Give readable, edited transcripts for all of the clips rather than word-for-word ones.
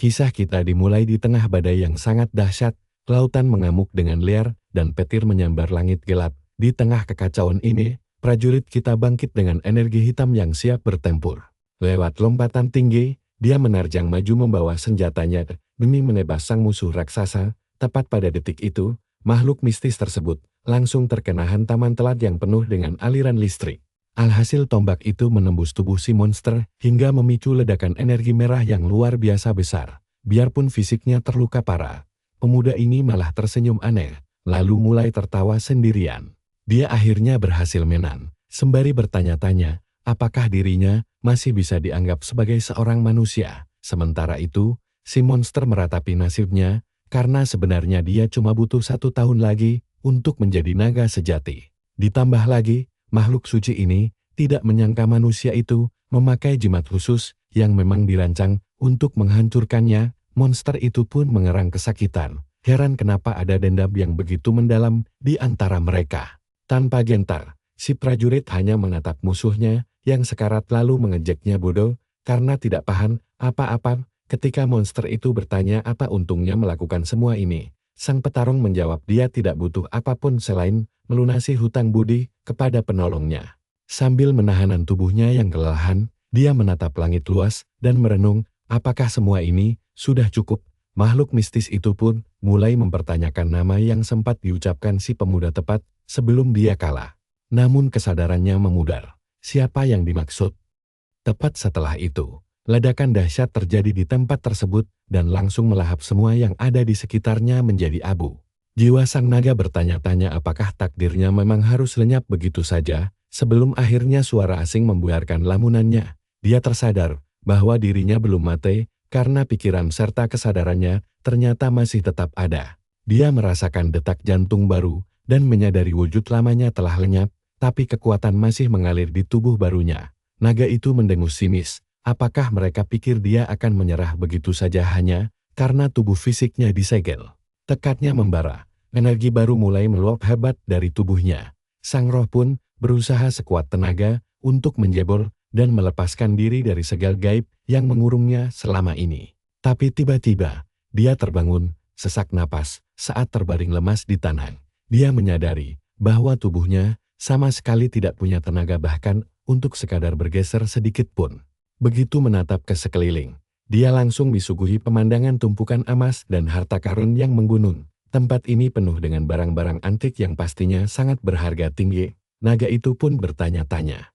Kisah kita dimulai di tengah badai yang sangat dahsyat, lautan mengamuk dengan liar, dan petir menyambar langit gelap. Di tengah kekacauan ini, prajurit kita bangkit dengan energi hitam yang siap bertempur. Lewat lompatan tinggi, dia menerjang maju membawa senjatanya demi menebas sang musuh raksasa. Tepat pada detik itu, makhluk mistis tersebut langsung terkena hantaman telat yang penuh dengan aliran listrik. Alhasil tombak itu menembus tubuh si monster hingga memicu ledakan energi merah yang luar biasa besar. Biarpun fisiknya terluka parah, pemuda ini malah tersenyum aneh, lalu mulai tertawa sendirian. Dia akhirnya berhasil menang, sembari bertanya-tanya, apakah dirinya masih bisa dianggap sebagai seorang manusia. Sementara itu, si monster meratapi nasibnya, karena sebenarnya dia cuma butuh 1 tahun lagi untuk menjadi naga sejati. Ditambah lagi, makhluk suci ini tidak menyangka manusia itu memakai jimat khusus yang memang dirancang untuk menghancurkannya. Monster itu pun mengerang kesakitan. Heran kenapa ada dendam yang begitu mendalam di antara mereka. Tanpa gentar, si prajurit hanya menatap musuhnya yang sekarat lalu mengejeknya bodoh karena tidak paham apa-apa. Ketika monster itu bertanya apa untungnya melakukan semua ini, sang petarung menjawab dia tidak butuh apapun selain melunasi hutang budi kepada penolongnya. Sambil menahan tubuhnya yang kelelahan, dia menatap langit luas dan merenung, apakah semua ini sudah cukup? Makhluk mistis itu pun mulai mempertanyakan nama yang sempat diucapkan si pemuda tepat sebelum dia kalah. Namun kesadarannya memudar. Siapa yang dimaksud? Tepat setelah itu, ledakan dahsyat terjadi di tempat tersebut dan langsung melahap semua yang ada di sekitarnya menjadi abu. Jiwa sang naga bertanya-tanya apakah takdirnya memang harus lenyap begitu saja. Sebelum akhirnya suara asing membuarkan lamunannya, dia tersadar bahwa dirinya belum mati karena pikiran serta kesadarannya ternyata masih tetap ada. Dia merasakan detak jantung baru dan menyadari wujud lamanya telah lenyap, tapi kekuatan masih mengalir di tubuh barunya. Naga itu mendengus sinis. Apakah mereka pikir dia akan menyerah begitu saja hanya karena tubuh fisiknya disegel? Tekadnya membara, energi baru mulai meluap hebat dari tubuhnya. Sang roh pun berusaha sekuat tenaga untuk menjebol dan melepaskan diri dari segel gaib yang mengurungnya selama ini. Tapi tiba-tiba, dia terbangun, sesak napas, saat terbaring lemas di tanah. Dia menyadari bahwa tubuhnya sama sekali tidak punya tenaga bahkan untuk sekadar bergeser sedikit pun. Begitu menatap ke sekeliling, dia langsung disuguhi pemandangan tumpukan emas dan harta karun yang menggunung. Tempat ini penuh dengan barang-barang antik yang pastinya sangat berharga tinggi. Naga itu pun bertanya-tanya,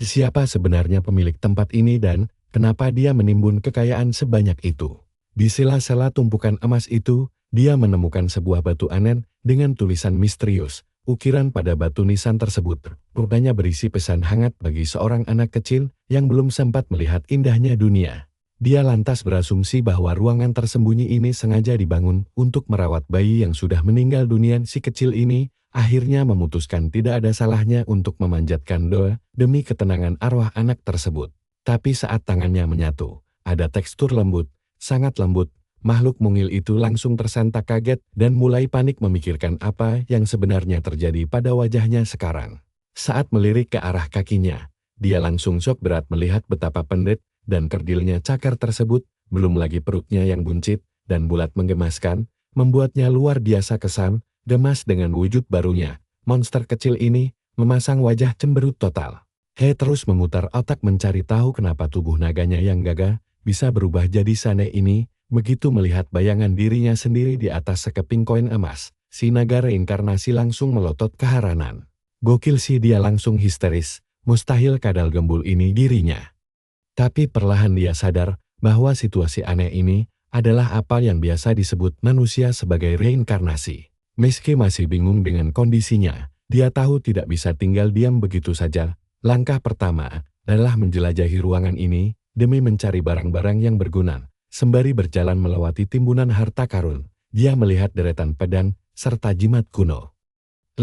siapa sebenarnya pemilik tempat ini dan kenapa dia menimbun kekayaan sebanyak itu? Di sela-sela tumpukan emas itu, dia menemukan sebuah batu aneh dengan tulisan misterius. Ukiran pada batu nisan tersebut rupanya berisi pesan hangat bagi seorang anak kecil yang belum sempat melihat indahnya dunia. Dia lantas berasumsi bahwa ruangan tersembunyi ini sengaja dibangun untuk merawat bayi yang sudah meninggal dunia. Si kecil ini akhirnya memutuskan tidak ada salahnya untuk memanjatkan doa demi ketenangan arwah anak tersebut. Tapi saat tangannya menyatu, ada tekstur lembut, sangat lembut. Makhluk mungil itu langsung tersentak kaget dan mulai panik memikirkan apa yang sebenarnya terjadi pada wajahnya sekarang. Saat melirik ke arah kakinya, dia langsung syok berat melihat betapa pendek dan kerdilnya cakar tersebut, belum lagi perutnya yang buncit dan bulat menggemaskan, membuatnya luar biasa kesan. Gemas dengan wujud barunya, monster kecil ini memasang wajah cemberut total. He terus memutar otak mencari tahu kenapa tubuh naganya yang gagah bisa berubah jadi aneh ini. Begitu melihat bayangan dirinya sendiri di atas sekeping koin emas, si naga reinkarnasi langsung melotot keheranan. Gokil sih, dia langsung histeris, mustahil kadal gembul ini dirinya. Tapi perlahan dia sadar bahwa situasi aneh ini adalah apa yang biasa disebut manusia sebagai reinkarnasi. Meski masih bingung dengan kondisinya, dia tahu tidak bisa tinggal diam begitu saja. Langkah pertama adalah menjelajahi ruangan ini demi mencari barang-barang yang berguna. Sembari berjalan melewati timbunan harta karun, dia melihat deretan pedang serta jimat kuno.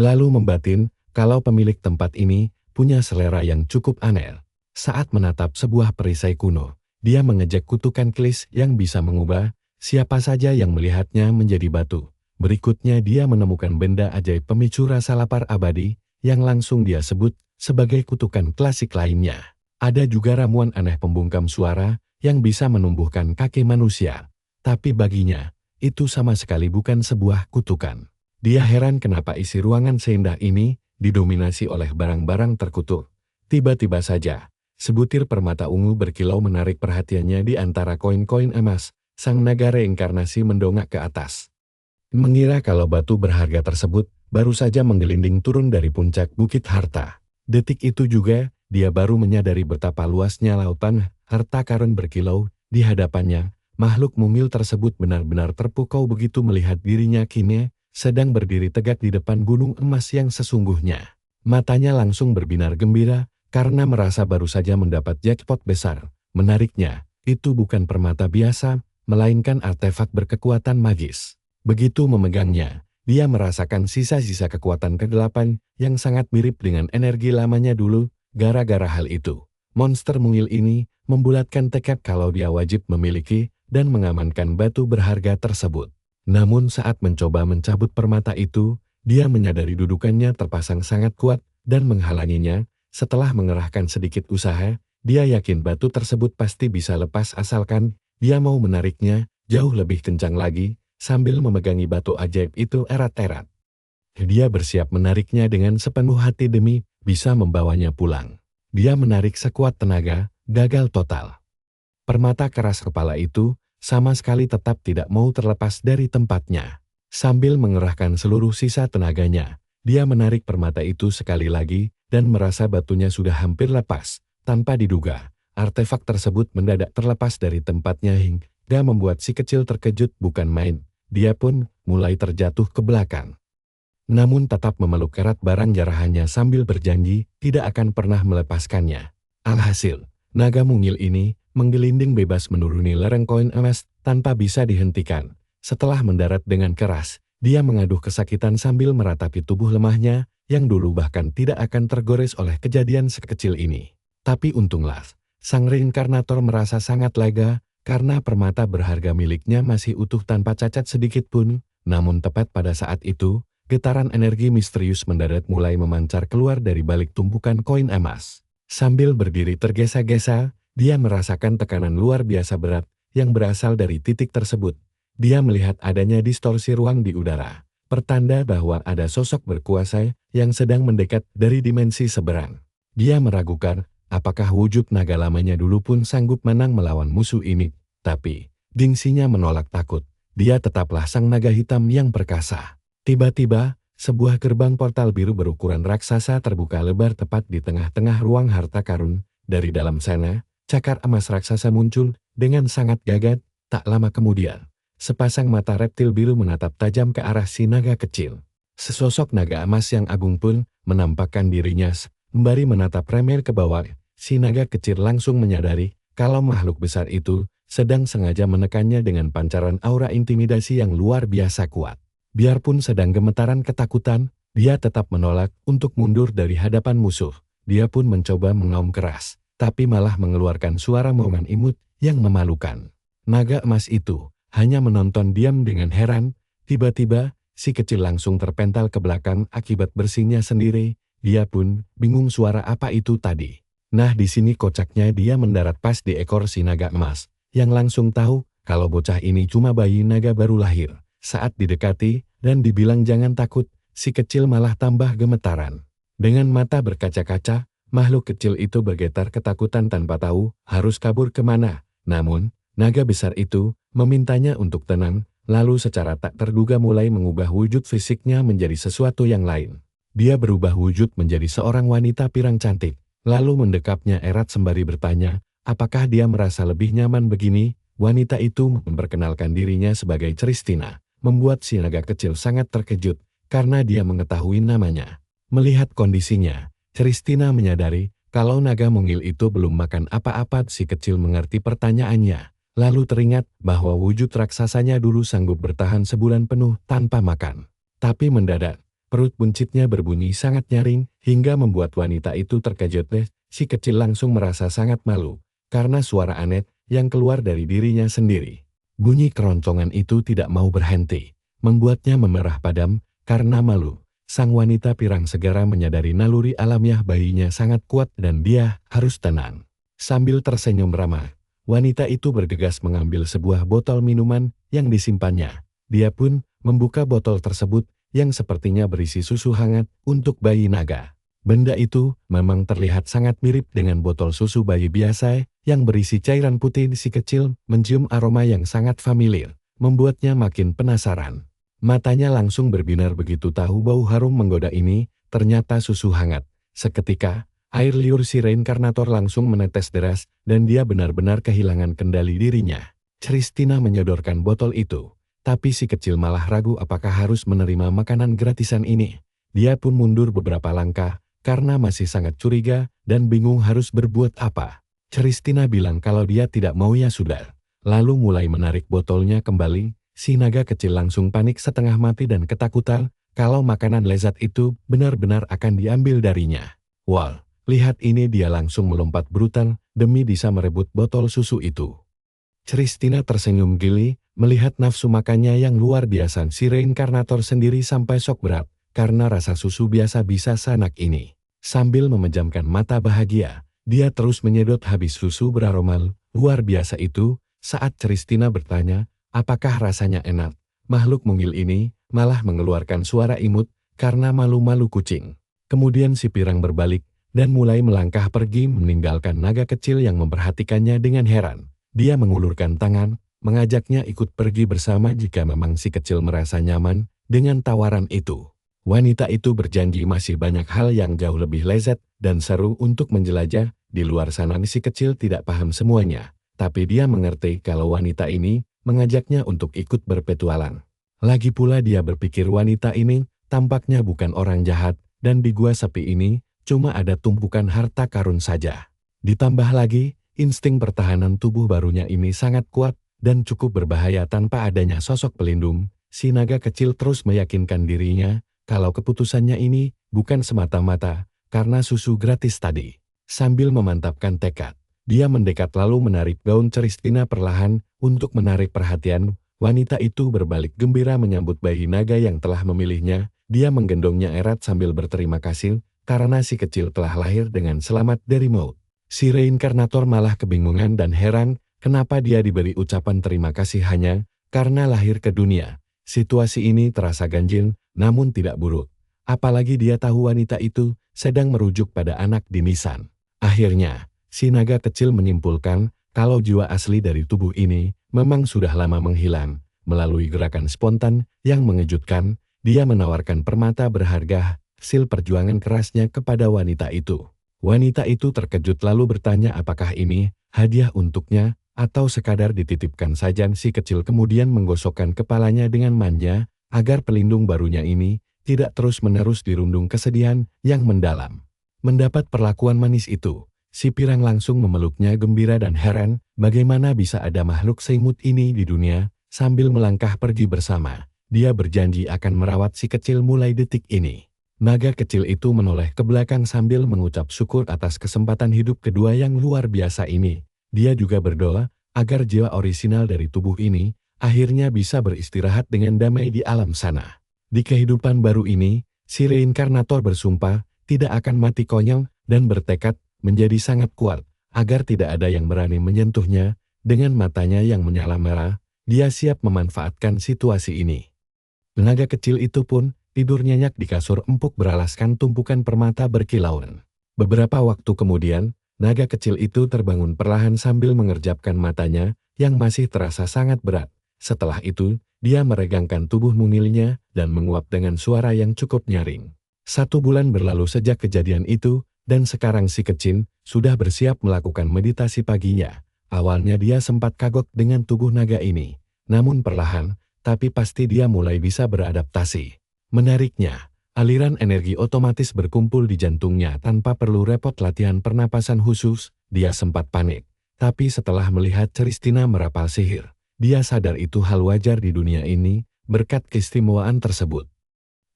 Lalu membatin kalau pemilik tempat ini punya selera yang cukup aneh. Saat menatap sebuah perisai kuno, dia mengejek kutukan kelis yang bisa mengubah siapa saja yang melihatnya menjadi batu. Berikutnya dia menemukan benda ajaib pemicu rasa lapar abadi yang langsung dia sebut sebagai kutukan klasik lainnya. Ada juga ramuan aneh pembungkam suara yang bisa menumbuhkan kaki manusia. Tapi baginya, itu sama sekali bukan sebuah kutukan. Dia heran kenapa isi ruangan seindah ini didominasi oleh barang-barang terkutuk. Tiba-tiba saja, sebutir permata ungu berkilau menarik perhatiannya di antara koin-koin emas. Sang naga reinkarnasi mendongak ke atas. Mengira kalau batu berharga tersebut baru saja menggelinding turun dari puncak bukit harta. Detik itu juga, dia baru menyadari betapa luasnya lautan harta karun berkilau di hadapannya. Makhluk mungil tersebut benar-benar terpukau begitu melihat dirinya kini sedang berdiri tegak di depan gunung emas yang sesungguhnya. Matanya langsung berbinar gembira karena merasa baru saja mendapat jackpot besar. Menariknya, itu bukan permata biasa, melainkan artefak berkekuatan magis. Begitu memegangnya, dia merasakan sisa-sisa kekuatan kegelapan yang sangat mirip dengan energi lamanya dulu. Gara-gara hal itu, monster mungil ini membulatkan tekad kalau dia wajib memiliki dan mengamankan batu berharga tersebut. Namun saat mencoba mencabut permata itu, dia menyadari dudukannya terpasang sangat kuat dan menghalanginya. Setelah mengerahkan sedikit usaha, dia yakin batu tersebut pasti bisa lepas asalkan dia mau menariknya jauh lebih kencang lagi. Sambil memegangi batu ajaib itu erat-erat, dia bersiap menariknya dengan sepenuh hati demi bisa membawanya pulang. Dia menarik sekuat tenaga, gagal total. Permata keras kepala itu sama sekali tetap tidak mau terlepas dari tempatnya. Sambil mengerahkan seluruh sisa tenaganya, dia menarik permata itu sekali lagi dan merasa batunya sudah hampir lepas. Tanpa diduga, artefak tersebut mendadak terlepas dari tempatnya hingga membuat si kecil terkejut bukan main. Dia pun mulai terjatuh ke belakang. Namun tetap memeluk erat barang jarahannya sambil berjanji tidak akan pernah melepaskannya. Alhasil, naga mungil ini menggelinding bebas menuruni lereng koin emas tanpa bisa dihentikan. Setelah mendarat dengan keras, dia mengaduh kesakitan sambil meratapi tubuh lemahnya yang dulu bahkan tidak akan tergores oleh kejadian sekecil ini. Tapi untunglah, sang reinkarnator merasa sangat lega karena permata berharga miliknya masih utuh tanpa cacat sedikit pun. Namun tepat pada saat itu, getaran energi misterius mendadak mulai memancar keluar dari balik tumpukan koin emas. Sambil berdiri tergesa-gesa, dia merasakan tekanan luar biasa berat yang berasal dari titik tersebut. Dia melihat adanya distorsi ruang di udara, pertanda bahwa ada sosok berkuasa yang sedang mendekat dari dimensi seberang. Dia meragukan apakah wujud naga lamanya dulu pun sanggup menang melawan musuh ini, tapi gengsinya menolak takut. Dia tetaplah sang naga hitam yang perkasa. Tiba-tiba, sebuah gerbang portal biru berukuran raksasa terbuka lebar tepat di tengah-tengah ruang harta karun. Dari dalam sana, cakar emas raksasa muncul dengan sangat gagah. Tak lama kemudian, sepasang mata reptil biru menatap tajam ke arah si naga kecil. Sesosok naga emas yang agung pun menampakkan dirinya sembari menatap remeh ke bawah. Si naga kecil langsung menyadari kalau makhluk besar itu sedang sengaja menekannya dengan pancaran aura intimidasi yang luar biasa kuat. Biarpun sedang gemetaran ketakutan, dia tetap menolak untuk mundur dari hadapan musuh. Dia pun mencoba mengaum keras, tapi malah mengeluarkan suara momongan imut yang memalukan. Naga emas itu hanya menonton diam dengan heran. Tiba-tiba, si kecil langsung terpental ke belakang akibat bersihnya sendiri. Dia pun bingung suara apa itu tadi. Nah, di sini kocaknya dia mendarat pas di ekor si naga emas, yang langsung tahu kalau bocah ini cuma bayi naga baru lahir. Saat didekati dan dibilang jangan takut, si kecil malah tambah gemetaran. Dengan mata berkaca-kaca, makhluk kecil itu bergetar ketakutan tanpa tahu harus kabur kemana. Namun, naga besar itu memintanya untuk tenang, lalu secara tak terduga mulai mengubah wujud fisiknya menjadi sesuatu yang lain. Dia berubah wujud menjadi seorang wanita pirang cantik, lalu mendekapnya erat sembari bertanya, apakah dia merasa lebih nyaman begini? Wanita itu memperkenalkan dirinya sebagai Christina, membuat si naga kecil sangat terkejut karena dia mengetahui namanya. Melihat kondisinya, Christina menyadari kalau naga mungil itu belum makan apa-apa. Si kecil mengerti pertanyaannya, lalu teringat bahwa wujud raksasanya dulu sanggup bertahan sebulan penuh tanpa makan. Tapi mendadak, perut buncitnya berbunyi sangat nyaring hingga membuat wanita itu terkejut. Si kecil langsung merasa sangat malu karena suara aneh yang keluar dari dirinya sendiri. Bunyi keroncongan itu tidak mau berhenti, membuatnya memerah padam karena malu. Sang wanita pirang segera menyadari naluri alamiah bayinya sangat kuat dan dia harus tenang. Sambil tersenyum ramah, Wanita itu bergegas mengambil sebuah botol minuman yang disimpannya. Dia pun membuka botol tersebut yang sepertinya berisi susu hangat untuk bayi naga. Benda itu memang terlihat sangat mirip dengan botol susu bayi biasa yang berisi cairan putih. Si kecil mencium aroma yang sangat familiar, membuatnya makin penasaran. Matanya langsung berbinar begitu tahu bau harum menggoda ini, ternyata susu hangat. Seketika, air liur si reinkarnator langsung menetes deras dan dia benar-benar kehilangan kendali dirinya. Christina menyodorkan botol itu, tapi si kecil malah ragu apakah harus menerima makanan gratisan ini. Dia pun mundur beberapa langkah karena masih sangat curiga dan bingung harus berbuat apa. Christina bilang kalau dia tidak mau ya sudah. Lalu mulai menarik botolnya kembali. Si naga kecil langsung panik setengah mati dan ketakutan kalau makanan lezat itu benar-benar akan diambil darinya. Wow! Lihat ini, dia langsung melompat brutal demi bisa merebut botol susu itu. Christina tersenyum gili melihat nafsu makannya yang luar biasa. Si reinkarnator sendiri sampai shock berat karena rasa susu biasa bisa seenak ini. Sambil memejamkan mata bahagia, dia terus menyedot habis susu beraroma luar biasa itu. Saat Christina bertanya, apakah rasanya enak? Makhluk mungil ini malah mengeluarkan suara imut karena malu-malu kucing. Kemudian si pirang berbalik dan mulai melangkah pergi meninggalkan naga kecil yang memperhatikannya dengan heran. Dia mengulurkan tangan, mengajaknya ikut pergi bersama jika memang si kecil merasa nyaman dengan tawaran itu. Wanita itu berjanji masih banyak hal yang jauh lebih lezat dan seru untuk menjelajah. Di luar sana si kecil tidak paham semuanya, tapi dia mengerti kalau wanita ini mengajaknya untuk ikut berpetualang. Lagi pula dia berpikir wanita ini tampaknya bukan orang jahat dan di gua sepi ini cuma ada tumpukan harta karun saja. Ditambah lagi, insting pertahanan tubuh barunya ini sangat kuat dan cukup berbahaya tanpa adanya sosok pelindung. Si naga kecil terus meyakinkan dirinya kalau keputusannya ini bukan semata-mata karena susu gratis tadi. Sambil memantapkan tekad, dia mendekat lalu menarik gaun Christina perlahan untuk menarik perhatian. Wanita itu berbalik gembira menyambut bayi naga yang telah memilihnya. Dia menggendongnya erat sambil berterima kasih karena si kecil telah lahir dengan selamat dari maut. Si reinkarnator malah kebingungan dan heran kenapa dia diberi ucapan terima kasih hanya karena lahir ke dunia. Situasi ini terasa ganjil namun tidak buruk. Apalagi dia tahu wanita itu sedang merujuk pada anak dinisan. Akhirnya, si naga kecil menyimpulkan kalau jiwa asli dari tubuh ini memang sudah lama menghilang. Melalui gerakan spontan yang mengejutkan, dia menawarkan permata berharga hasil perjuangan kerasnya kepada wanita itu. Wanita itu terkejut lalu bertanya apakah ini hadiah untuknya atau sekadar dititipkan saja. Si kecil kemudian menggosokkan kepalanya dengan manja agar pelindung barunya ini tidak terus-menerus dirundung kesedihan yang mendalam. Mendapat perlakuan manis itu, si pirang langsung memeluknya gembira dan heran bagaimana bisa ada makhluk seimut ini di dunia. Sambil melangkah pergi bersama, dia berjanji akan merawat si kecil mulai detik ini. Naga kecil itu menoleh ke belakang sambil mengucap syukur atas kesempatan hidup kedua yang luar biasa ini. Dia juga berdoa agar jiwa orisinal dari tubuh ini akhirnya bisa beristirahat dengan damai di alam sana. Di kehidupan baru ini, si reinkarnator bersumpah tidak akan mati konyol dan bertekad menjadi sangat kuat agar tidak ada yang berani menyentuhnya. Dengan matanya yang menyala merah, dia siap memanfaatkan situasi ini. Naga kecil itu pun tidur nyenyak di kasur empuk beralaskan tumpukan permata berkilauan. Beberapa waktu kemudian, naga kecil itu terbangun perlahan sambil mengerjapkan matanya yang masih terasa sangat berat. Setelah itu, dia meregangkan tubuh mungilnya dan menguap dengan suara yang cukup nyaring. 1 bulan berlalu sejak kejadian itu, dan sekarang si kecil sudah bersiap melakukan meditasi paginya. Awalnya dia sempat kagok dengan tubuh naga ini, namun perlahan, tapi pasti dia mulai bisa beradaptasi. Menariknya, aliran energi otomatis berkumpul di jantungnya tanpa perlu repot latihan pernapasan khusus. Dia sempat panik, tapi setelah melihat Christina merapal sihir, dia sadar itu hal wajar di dunia ini berkat keistimewaan tersebut.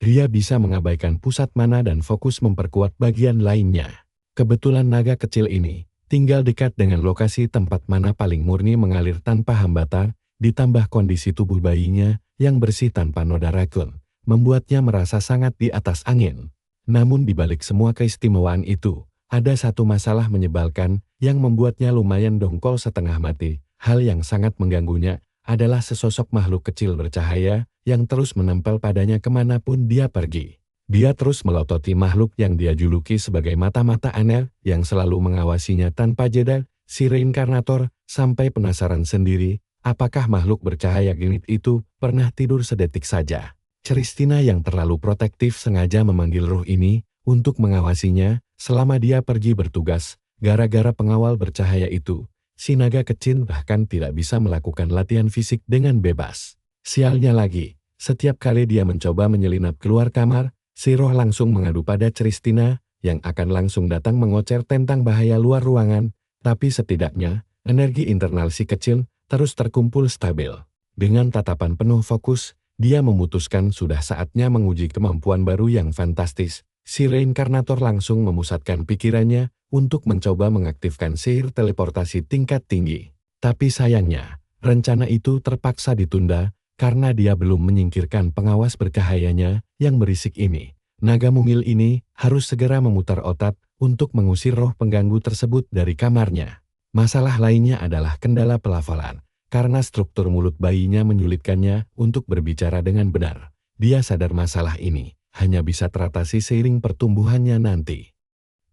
Dia bisa mengabaikan pusat mana dan fokus memperkuat bagian lainnya. Kebetulan naga kecil ini tinggal dekat dengan lokasi tempat mana paling murni mengalir tanpa hambatan, ditambah kondisi tubuh bayinya yang bersih tanpa noda racun, membuatnya merasa sangat di atas angin. Namun di balik semua keistimewaan itu, ada satu masalah menyebalkan yang membuatnya lumayan dongkol setengah mati. Hal yang sangat mengganggunya adalah sesosok makhluk kecil bercahaya yang terus menempel padanya kemanapun dia pergi. Dia terus melototi makhluk yang dia juluki sebagai mata-mata aneh yang selalu mengawasinya tanpa jeda. Si reinkarnator sampai penasaran sendiri, apakah makhluk bercahaya genit itu pernah tidur sedetik saja. Christina yang terlalu protektif sengaja memanggil ruh ini untuk mengawasinya selama dia pergi bertugas. Gara-gara pengawal bercahaya itu, si naga kecil bahkan tidak bisa melakukan latihan fisik dengan bebas. Sialnya lagi, setiap kali dia mencoba menyelinap keluar kamar, si roh langsung mengadu pada Christina yang akan langsung datang mengocer tentang bahaya luar ruangan. Tapi setidaknya, energi internal si kecil terus terkumpul stabil. Dengan tatapan penuh fokus, dia memutuskan sudah saatnya menguji kemampuan baru yang fantastis. Si reinkarnator langsung memusatkan pikirannya untuk mencoba mengaktifkan sihir teleportasi tingkat tinggi. Tapi sayangnya, rencana itu terpaksa ditunda karena dia belum menyingkirkan pengawas bercahayanya yang berisik ini. Naga mungil ini harus segera memutar otak untuk mengusir roh pengganggu tersebut dari kamarnya. Masalah lainnya adalah kendala pelafalan, karena struktur mulut bayinya menyulitkannya untuk berbicara dengan benar. Dia sadar masalah ini hanya bisa teratasi seiring pertumbuhannya nanti.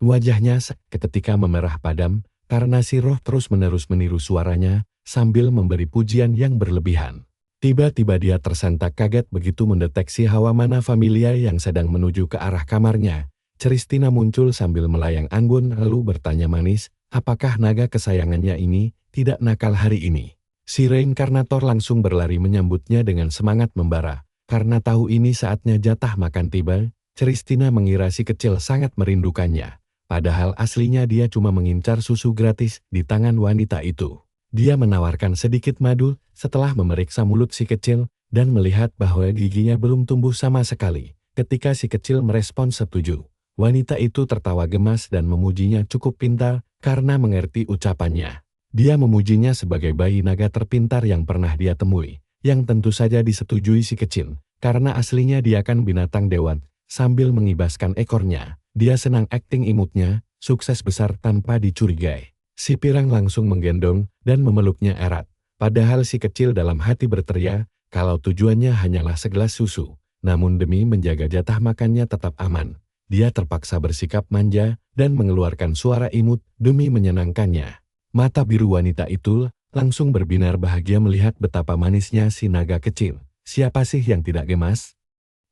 Wajahnya seketika memerah padam, karena si roh terus-menerus meniru suaranya sambil memberi pujian yang berlebihan. Tiba-tiba dia tersentak kaget begitu mendeteksi hawa mana familiar yang sedang menuju ke arah kamarnya. Christina muncul sambil melayang anggun lalu bertanya manis, apakah naga kesayangannya ini tidak nakal hari ini? Si reinkarnator langsung berlari menyambutnya dengan semangat membara. Karena tahu ini saatnya jatah makan tiba, Christina mengira si kecil sangat merindukannya. Padahal aslinya dia cuma mengincar susu gratis di tangan wanita itu. Dia menawarkan sedikit madu setelah memeriksa mulut si kecil dan melihat bahwa giginya belum tumbuh sama sekali. Ketika si kecil merespon setuju, wanita itu tertawa gemas dan memujinya cukup pintar karena mengerti ucapannya. Dia memujinya sebagai bayi naga terpintar yang pernah dia temui, yang tentu saja disetujui si kecil, karena aslinya dia kan binatang dewan. Sambil mengibaskan ekornya, dia senang akting imutnya, sukses besar tanpa dicurigai. Si pirang langsung menggendong dan memeluknya erat, padahal si kecil dalam hati berteriak kalau tujuannya hanyalah segelas susu. Namun demi menjaga jatah makannya tetap aman, dia terpaksa bersikap manja dan mengeluarkan suara imut demi menyenangkannya. Mata biru wanita itu langsung berbinar bahagia melihat betapa manisnya si naga kecil. Siapa sih yang tidak gemas?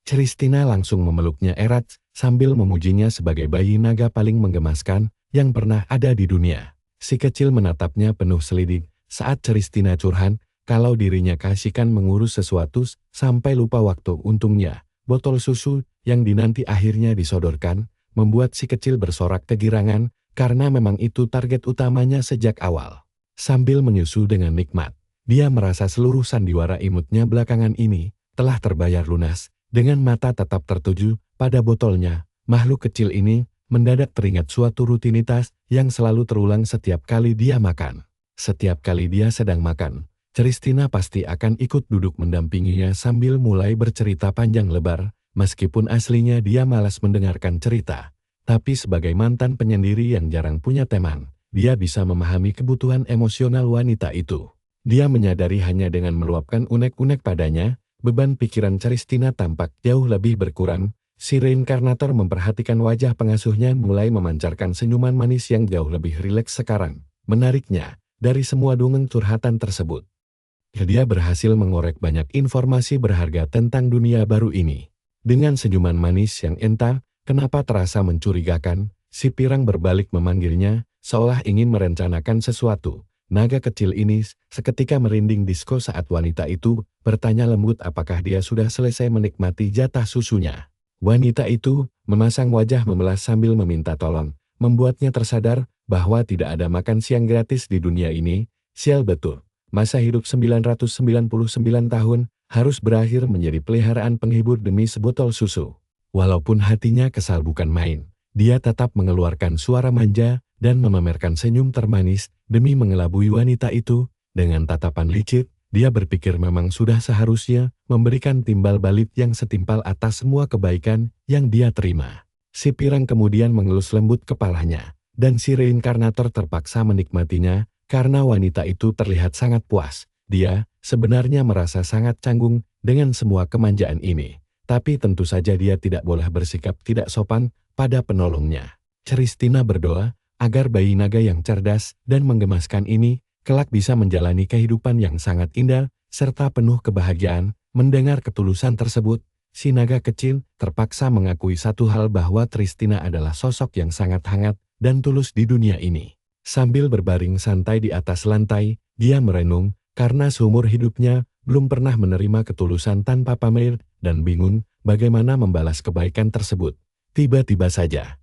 Christina langsung memeluknya erat sambil memujinya sebagai bayi naga paling menggemaskan yang pernah ada di dunia. Si kecil menatapnya penuh selidik saat Christina curhat kalau dirinya kasihkan mengurus sesuatu sampai lupa waktu. Untungnya, botol susu yang dinanti akhirnya disodorkan, membuat si kecil bersorak kegirangan karena memang itu target utamanya sejak awal. Sambil menyusu dengan nikmat, dia merasa seluruh sandiwara imutnya belakangan ini telah terbayar lunas. Dengan mata tetap tertuju pada botolnya, makhluk kecil ini mendadak teringat suatu rutinitas yang selalu terulang setiap kali dia makan. Setiap kali dia sedang makan, Christina pasti akan ikut duduk mendampinginya sambil mulai bercerita panjang lebar, meskipun aslinya dia malas mendengarkan cerita. Tapi sebagai mantan penyendiri yang jarang punya teman, dia bisa memahami kebutuhan emosional wanita itu. Dia menyadari hanya dengan meluapkan unek-unek padanya, beban pikiran Christina tampak jauh lebih berkurang. Si reinkarnator memperhatikan wajah pengasuhnya mulai memancarkan senyuman manis yang jauh lebih rileks sekarang. Menariknya, dari semua dongeng curhatan tersebut, dia berhasil mengorek banyak informasi berharga tentang dunia baru ini. Dengan senyuman manis yang entah, kenapa terasa mencurigakan, si pirang berbalik memanggilnya, seolah ingin merencanakan sesuatu. Naga kecil ini seketika merinding disko saat wanita itu bertanya lembut apakah dia sudah selesai menikmati jatah susunya. Wanita itu memasang wajah memelas sambil meminta tolong, membuatnya tersadar bahwa tidak ada makan siang gratis di dunia ini. Sial betul. Masa hidup 999 tahun harus berakhir menjadi peliharaan penghibur demi sebotol susu. Walaupun hatinya kesal bukan main, dia tetap mengeluarkan suara manja dan memamerkan senyum termanis demi mengelabui wanita itu. Dengan tatapan licik, dia berpikir memang sudah seharusnya memberikan timbal balik yang setimpal atas semua kebaikan yang dia terima. Si pirang kemudian mengelus lembut kepalanya, dan si reinkarnator terpaksa menikmatinya karena wanita itu terlihat sangat puas. Dia sebenarnya merasa sangat canggung dengan semua kemanjaan ini, tapi tentu saja dia tidak boleh bersikap tidak sopan pada penolongnya. Christina berdoa agar bayi naga yang cerdas dan menggemaskan ini kelak bisa menjalani kehidupan yang sangat indah serta penuh kebahagiaan. Mendengar ketulusan tersebut, si naga kecil terpaksa mengakui satu hal bahwa Christina adalah sosok yang sangat hangat dan tulus di dunia ini. Sambil berbaring santai di atas lantai, dia merenung karena seumur hidupnya belum pernah menerima ketulusan tanpa pamer dan bingung bagaimana membalas kebaikan tersebut. Tiba-tiba saja,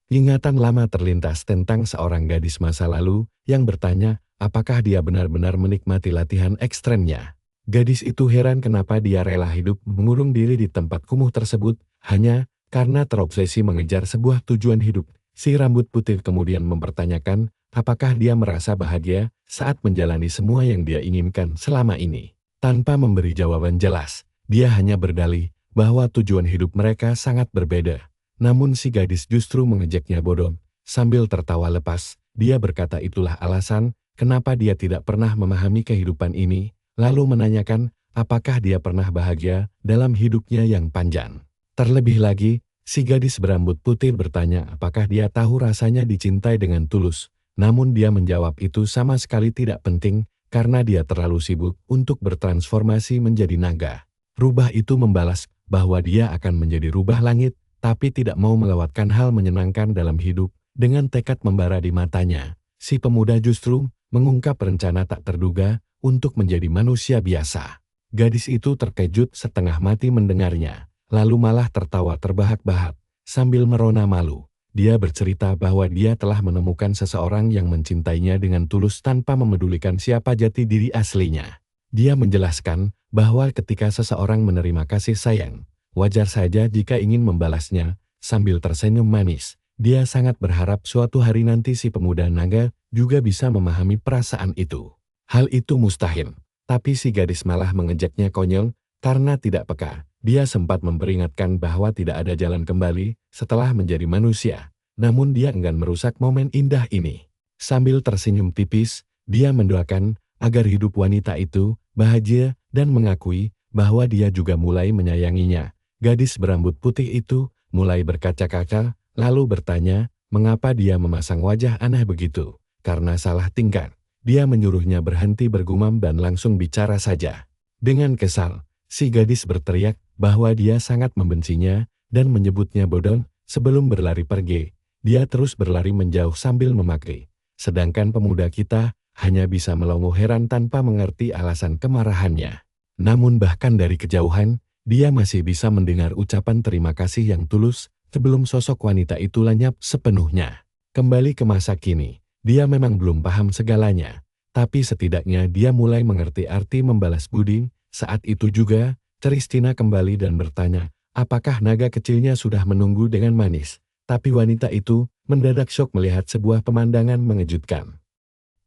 ingatan lama terlintas tentang seorang gadis masa lalu yang bertanya apakah dia benar-benar menikmati latihan ekstremnya. Gadis itu heran kenapa dia rela hidup mengurung diri di tempat kumuh tersebut hanya karena terobsesi mengejar sebuah tujuan hidup. Si rambut putih kemudian mempertanyakan apakah dia merasa bahagia saat menjalani semua yang dia inginkan selama ini. Tanpa memberi jawaban jelas, dia hanya berdalih bahwa tujuan hidup mereka sangat berbeda. Namun si gadis justru mengejeknya bodoh. Sambil tertawa lepas, dia berkata itulah alasan kenapa dia tidak pernah memahami kehidupan ini. Lalu menanyakan apakah dia pernah bahagia dalam hidupnya yang panjang. Terlebih lagi, si gadis berambut putih bertanya apakah dia tahu rasanya dicintai dengan tulus. Namun dia menjawab itu sama sekali tidak penting karena dia terlalu sibuk untuk bertransformasi menjadi naga. Rubah itu membalas bahwa dia akan menjadi rubah langit, tapi tidak mau melewatkan hal menyenangkan dalam hidup. Dengan tekad membara di matanya, si pemuda justru mengungkap rencana tak terduga untuk menjadi manusia biasa. Gadis itu terkejut setengah mati mendengarnya, lalu malah tertawa terbahak-bahak. Sambil merona malu, dia bercerita bahwa dia telah menemukan seseorang yang mencintainya dengan tulus tanpa memedulikan siapa jati diri aslinya. Dia menjelaskan bahwa ketika seseorang menerima kasih sayang, wajar saja jika ingin membalasnya. Sambil tersenyum manis, dia sangat berharap suatu hari nanti si pemuda naga juga bisa memahami perasaan itu. Hal itu mustahil, tapi si gadis malah mengejaknya konyol karena tidak peka. Dia sempat memperingatkan bahwa tidak ada jalan kembali setelah menjadi manusia, namun dia enggan merusak momen indah ini. Sambil tersenyum tipis, dia mendoakan agar hidup wanita itu bahagia dan mengakui bahwa dia juga mulai menyayanginya. Gadis berambut putih itu mulai berkaca-kaca, lalu bertanya mengapa dia memasang wajah aneh begitu. Karena salah tingkah. Dia menyuruhnya berhenti bergumam dan langsung bicara saja. Dengan kesal, si gadis berteriak bahwa dia sangat membencinya dan menyebutnya bodoh. Sebelum berlari pergi, dia terus berlari menjauh sambil memaki. Sedangkan pemuda kita hanya bisa melongo heran tanpa mengerti alasan kemarahannya. Namun bahkan dari kejauhan, dia masih bisa mendengar ucapan terima kasih yang tulus sebelum sosok wanita itu lenyap sepenuhnya. Kembali ke masa kini. Dia memang belum paham segalanya, tapi setidaknya dia mulai mengerti arti membalas budi. Saat itu juga, Christina kembali dan bertanya, apakah naga kecilnya sudah menunggu dengan manis. Tapi wanita itu mendadak syok melihat sebuah pemandangan mengejutkan.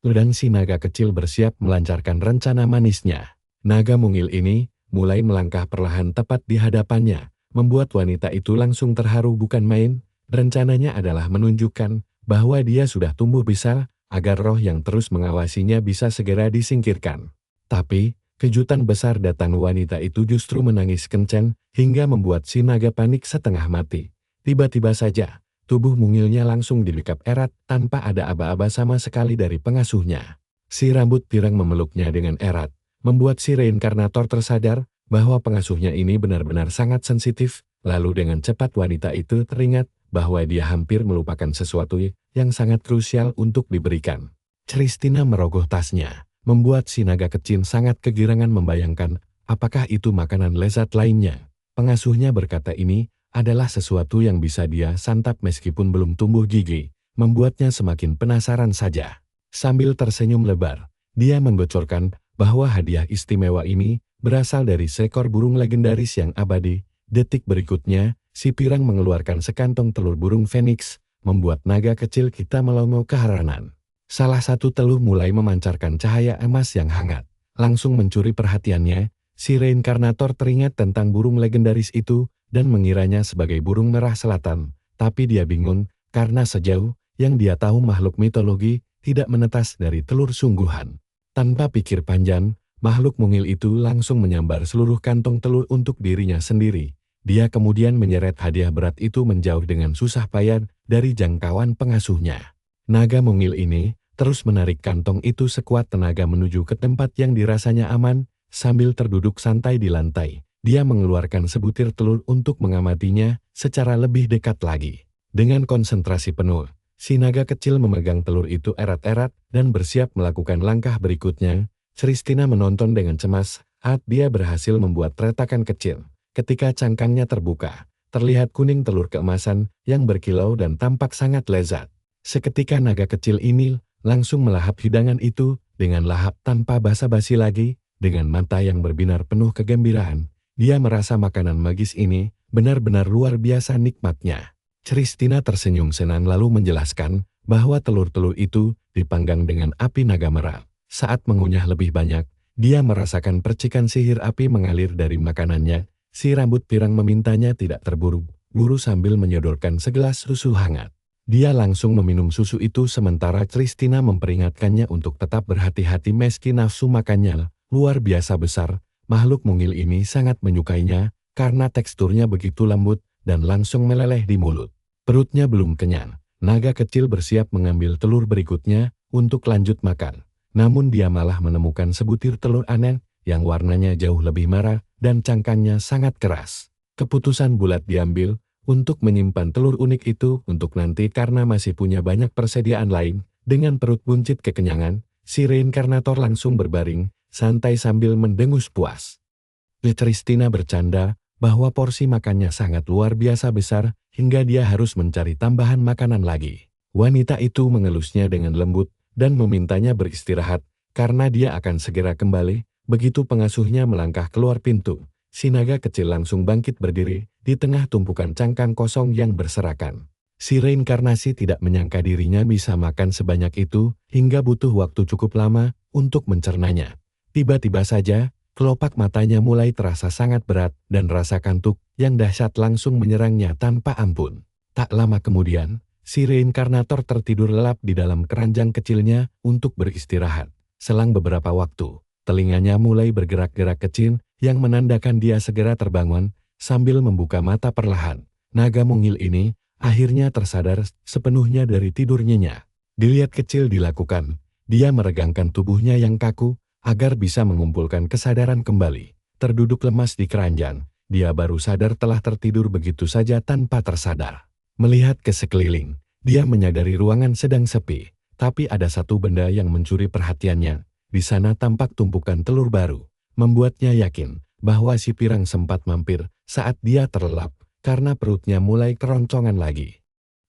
Dan si naga kecil bersiap melancarkan rencana manisnya. Naga mungil ini mulai melangkah perlahan tepat di hadapannya, membuat wanita itu langsung terharu bukan main. Rencananya adalah menunjukkan bahwa dia sudah tumbuh besar agar roh yang terus mengawasinya bisa segera disingkirkan. Tapi, kejutan besar datang wanita itu justru menangis kencang hingga membuat si naga panik setengah mati. Tiba-tiba saja, tubuh mungilnya langsung dilekap erat tanpa ada aba-aba sama sekali dari pengasuhnya. Si rambut pirang memeluknya dengan erat, membuat si reinkarnator tersadar bahwa pengasuhnya ini benar-benar sangat sensitif. Lalu dengan cepat wanita itu teringat bahwa dia hampir melupakan sesuatu yang sangat krusial untuk diberikan. Christina merogoh tasnya, membuat si naga kecil sangat kegirangan membayangkan apakah itu makanan lezat lainnya. Pengasuhnya berkata ini adalah sesuatu yang bisa dia santap meskipun belum tumbuh gigi, membuatnya semakin penasaran saja. Sambil tersenyum lebar, dia membocorkan bahwa hadiah istimewa ini berasal dari seekor burung legendaris yang abadi. Detik berikutnya, si pirang mengeluarkan sekantong telur burung Phoenix, membuat naga kecil kita melongo keheranan. Salah satu telur mulai memancarkan cahaya emas yang hangat. Langsung mencuri perhatiannya, si reinkarnator teringat tentang burung legendaris itu dan mengiranya sebagai burung merah selatan. Tapi dia bingung, karena sejauh yang dia tahu makhluk mitologi tidak menetas dari telur sungguhan. Tanpa pikir panjang, makhluk mungil itu langsung menyambar seluruh kantong telur untuk dirinya sendiri. Dia kemudian menyeret hadiah berat itu menjauh dengan susah payah dari jangkauan pengasuhnya. Naga mungil ini terus menarik kantong itu sekuat tenaga menuju ke tempat yang dirasanya aman. Sambil terduduk santai di lantai, dia mengeluarkan sebutir telur untuk mengamatinya secara lebih dekat lagi. Dengan konsentrasi penuh, si naga kecil memegang telur itu erat-erat dan bersiap melakukan langkah berikutnya. Christina menonton dengan cemas saat dia berhasil membuat retakan kecil. Ketika cangkangnya terbuka, terlihat kuning telur keemasan yang berkilau dan tampak sangat lezat. Seketika naga kecil ini langsung melahap hidangan itu dengan lahap tanpa basa-basi lagi. Dengan mata yang berbinar penuh kegembiraan, dia merasa makanan magis ini benar-benar luar biasa nikmatnya. Christina tersenyum senang lalu menjelaskan bahwa telur-telur itu dipanggang dengan api naga merah. Saat mengunyah lebih banyak, dia merasakan percikan sihir api mengalir dari makanannya. Si rambut pirang memintanya tidak terburu-buru sambil menyodorkan segelas susu hangat. Dia langsung meminum susu itu sementara Christina memperingatkannya untuk tetap berhati-hati meski nafsu makannya luar biasa besar. Makhluk mungil ini sangat menyukainya karena teksturnya begitu lembut dan langsung meleleh di mulut. Perutnya belum kenyang, naga kecil bersiap mengambil telur berikutnya untuk lanjut makan. Namun dia malah menemukan sebutir telur aneh yang warnanya jauh lebih merah dan cangkangnya sangat keras. Keputusan bulat diambil untuk menyimpan telur unik itu untuk nanti karena masih punya banyak persediaan lain. Dengan perut buncit kekenyangan, si reinkarnator langsung berbaring santai sambil mendengus puas. Christina bercanda bahwa porsi makannya sangat luar biasa besar hingga dia harus mencari tambahan makanan lagi. Wanita itu mengelusnya dengan lembut dan memintanya beristirahat karena dia akan segera kembali. Begitu pengasuhnya melangkah keluar pintu, si naga kecil langsung bangkit berdiri di tengah tumpukan cangkang kosong yang berserakan. Si reinkarnasi tidak menyangka dirinya bisa makan sebanyak itu hingga butuh waktu cukup lama untuk mencernanya. Tiba-tiba saja, kelopak matanya mulai terasa sangat berat dan rasa kantuk yang dahsyat langsung menyerangnya tanpa ampun. Tak lama kemudian, si reinkarnator tertidur lelap di dalam keranjang kecilnya untuk beristirahat. Selang beberapa waktu, telinganya mulai bergerak-gerak kecil yang menandakan dia segera terbangun sambil membuka mata perlahan. Naga mungil ini akhirnya tersadar sepenuhnya dari tidur nyenyak. Dilihat kecil dilakukan, dia meregangkan tubuhnya yang kaku agar bisa mengumpulkan kesadaran kembali. Terduduk lemas di keranjang, dia baru sadar telah tertidur begitu saja tanpa tersadar. Melihat ke sekeliling, dia menyadari ruangan sedang sepi, tapi ada satu benda yang mencuri perhatiannya. Di sana tampak tumpukan telur baru, membuatnya yakin bahwa si pirang sempat mampir saat dia terlelap karena perutnya mulai keroncongan lagi.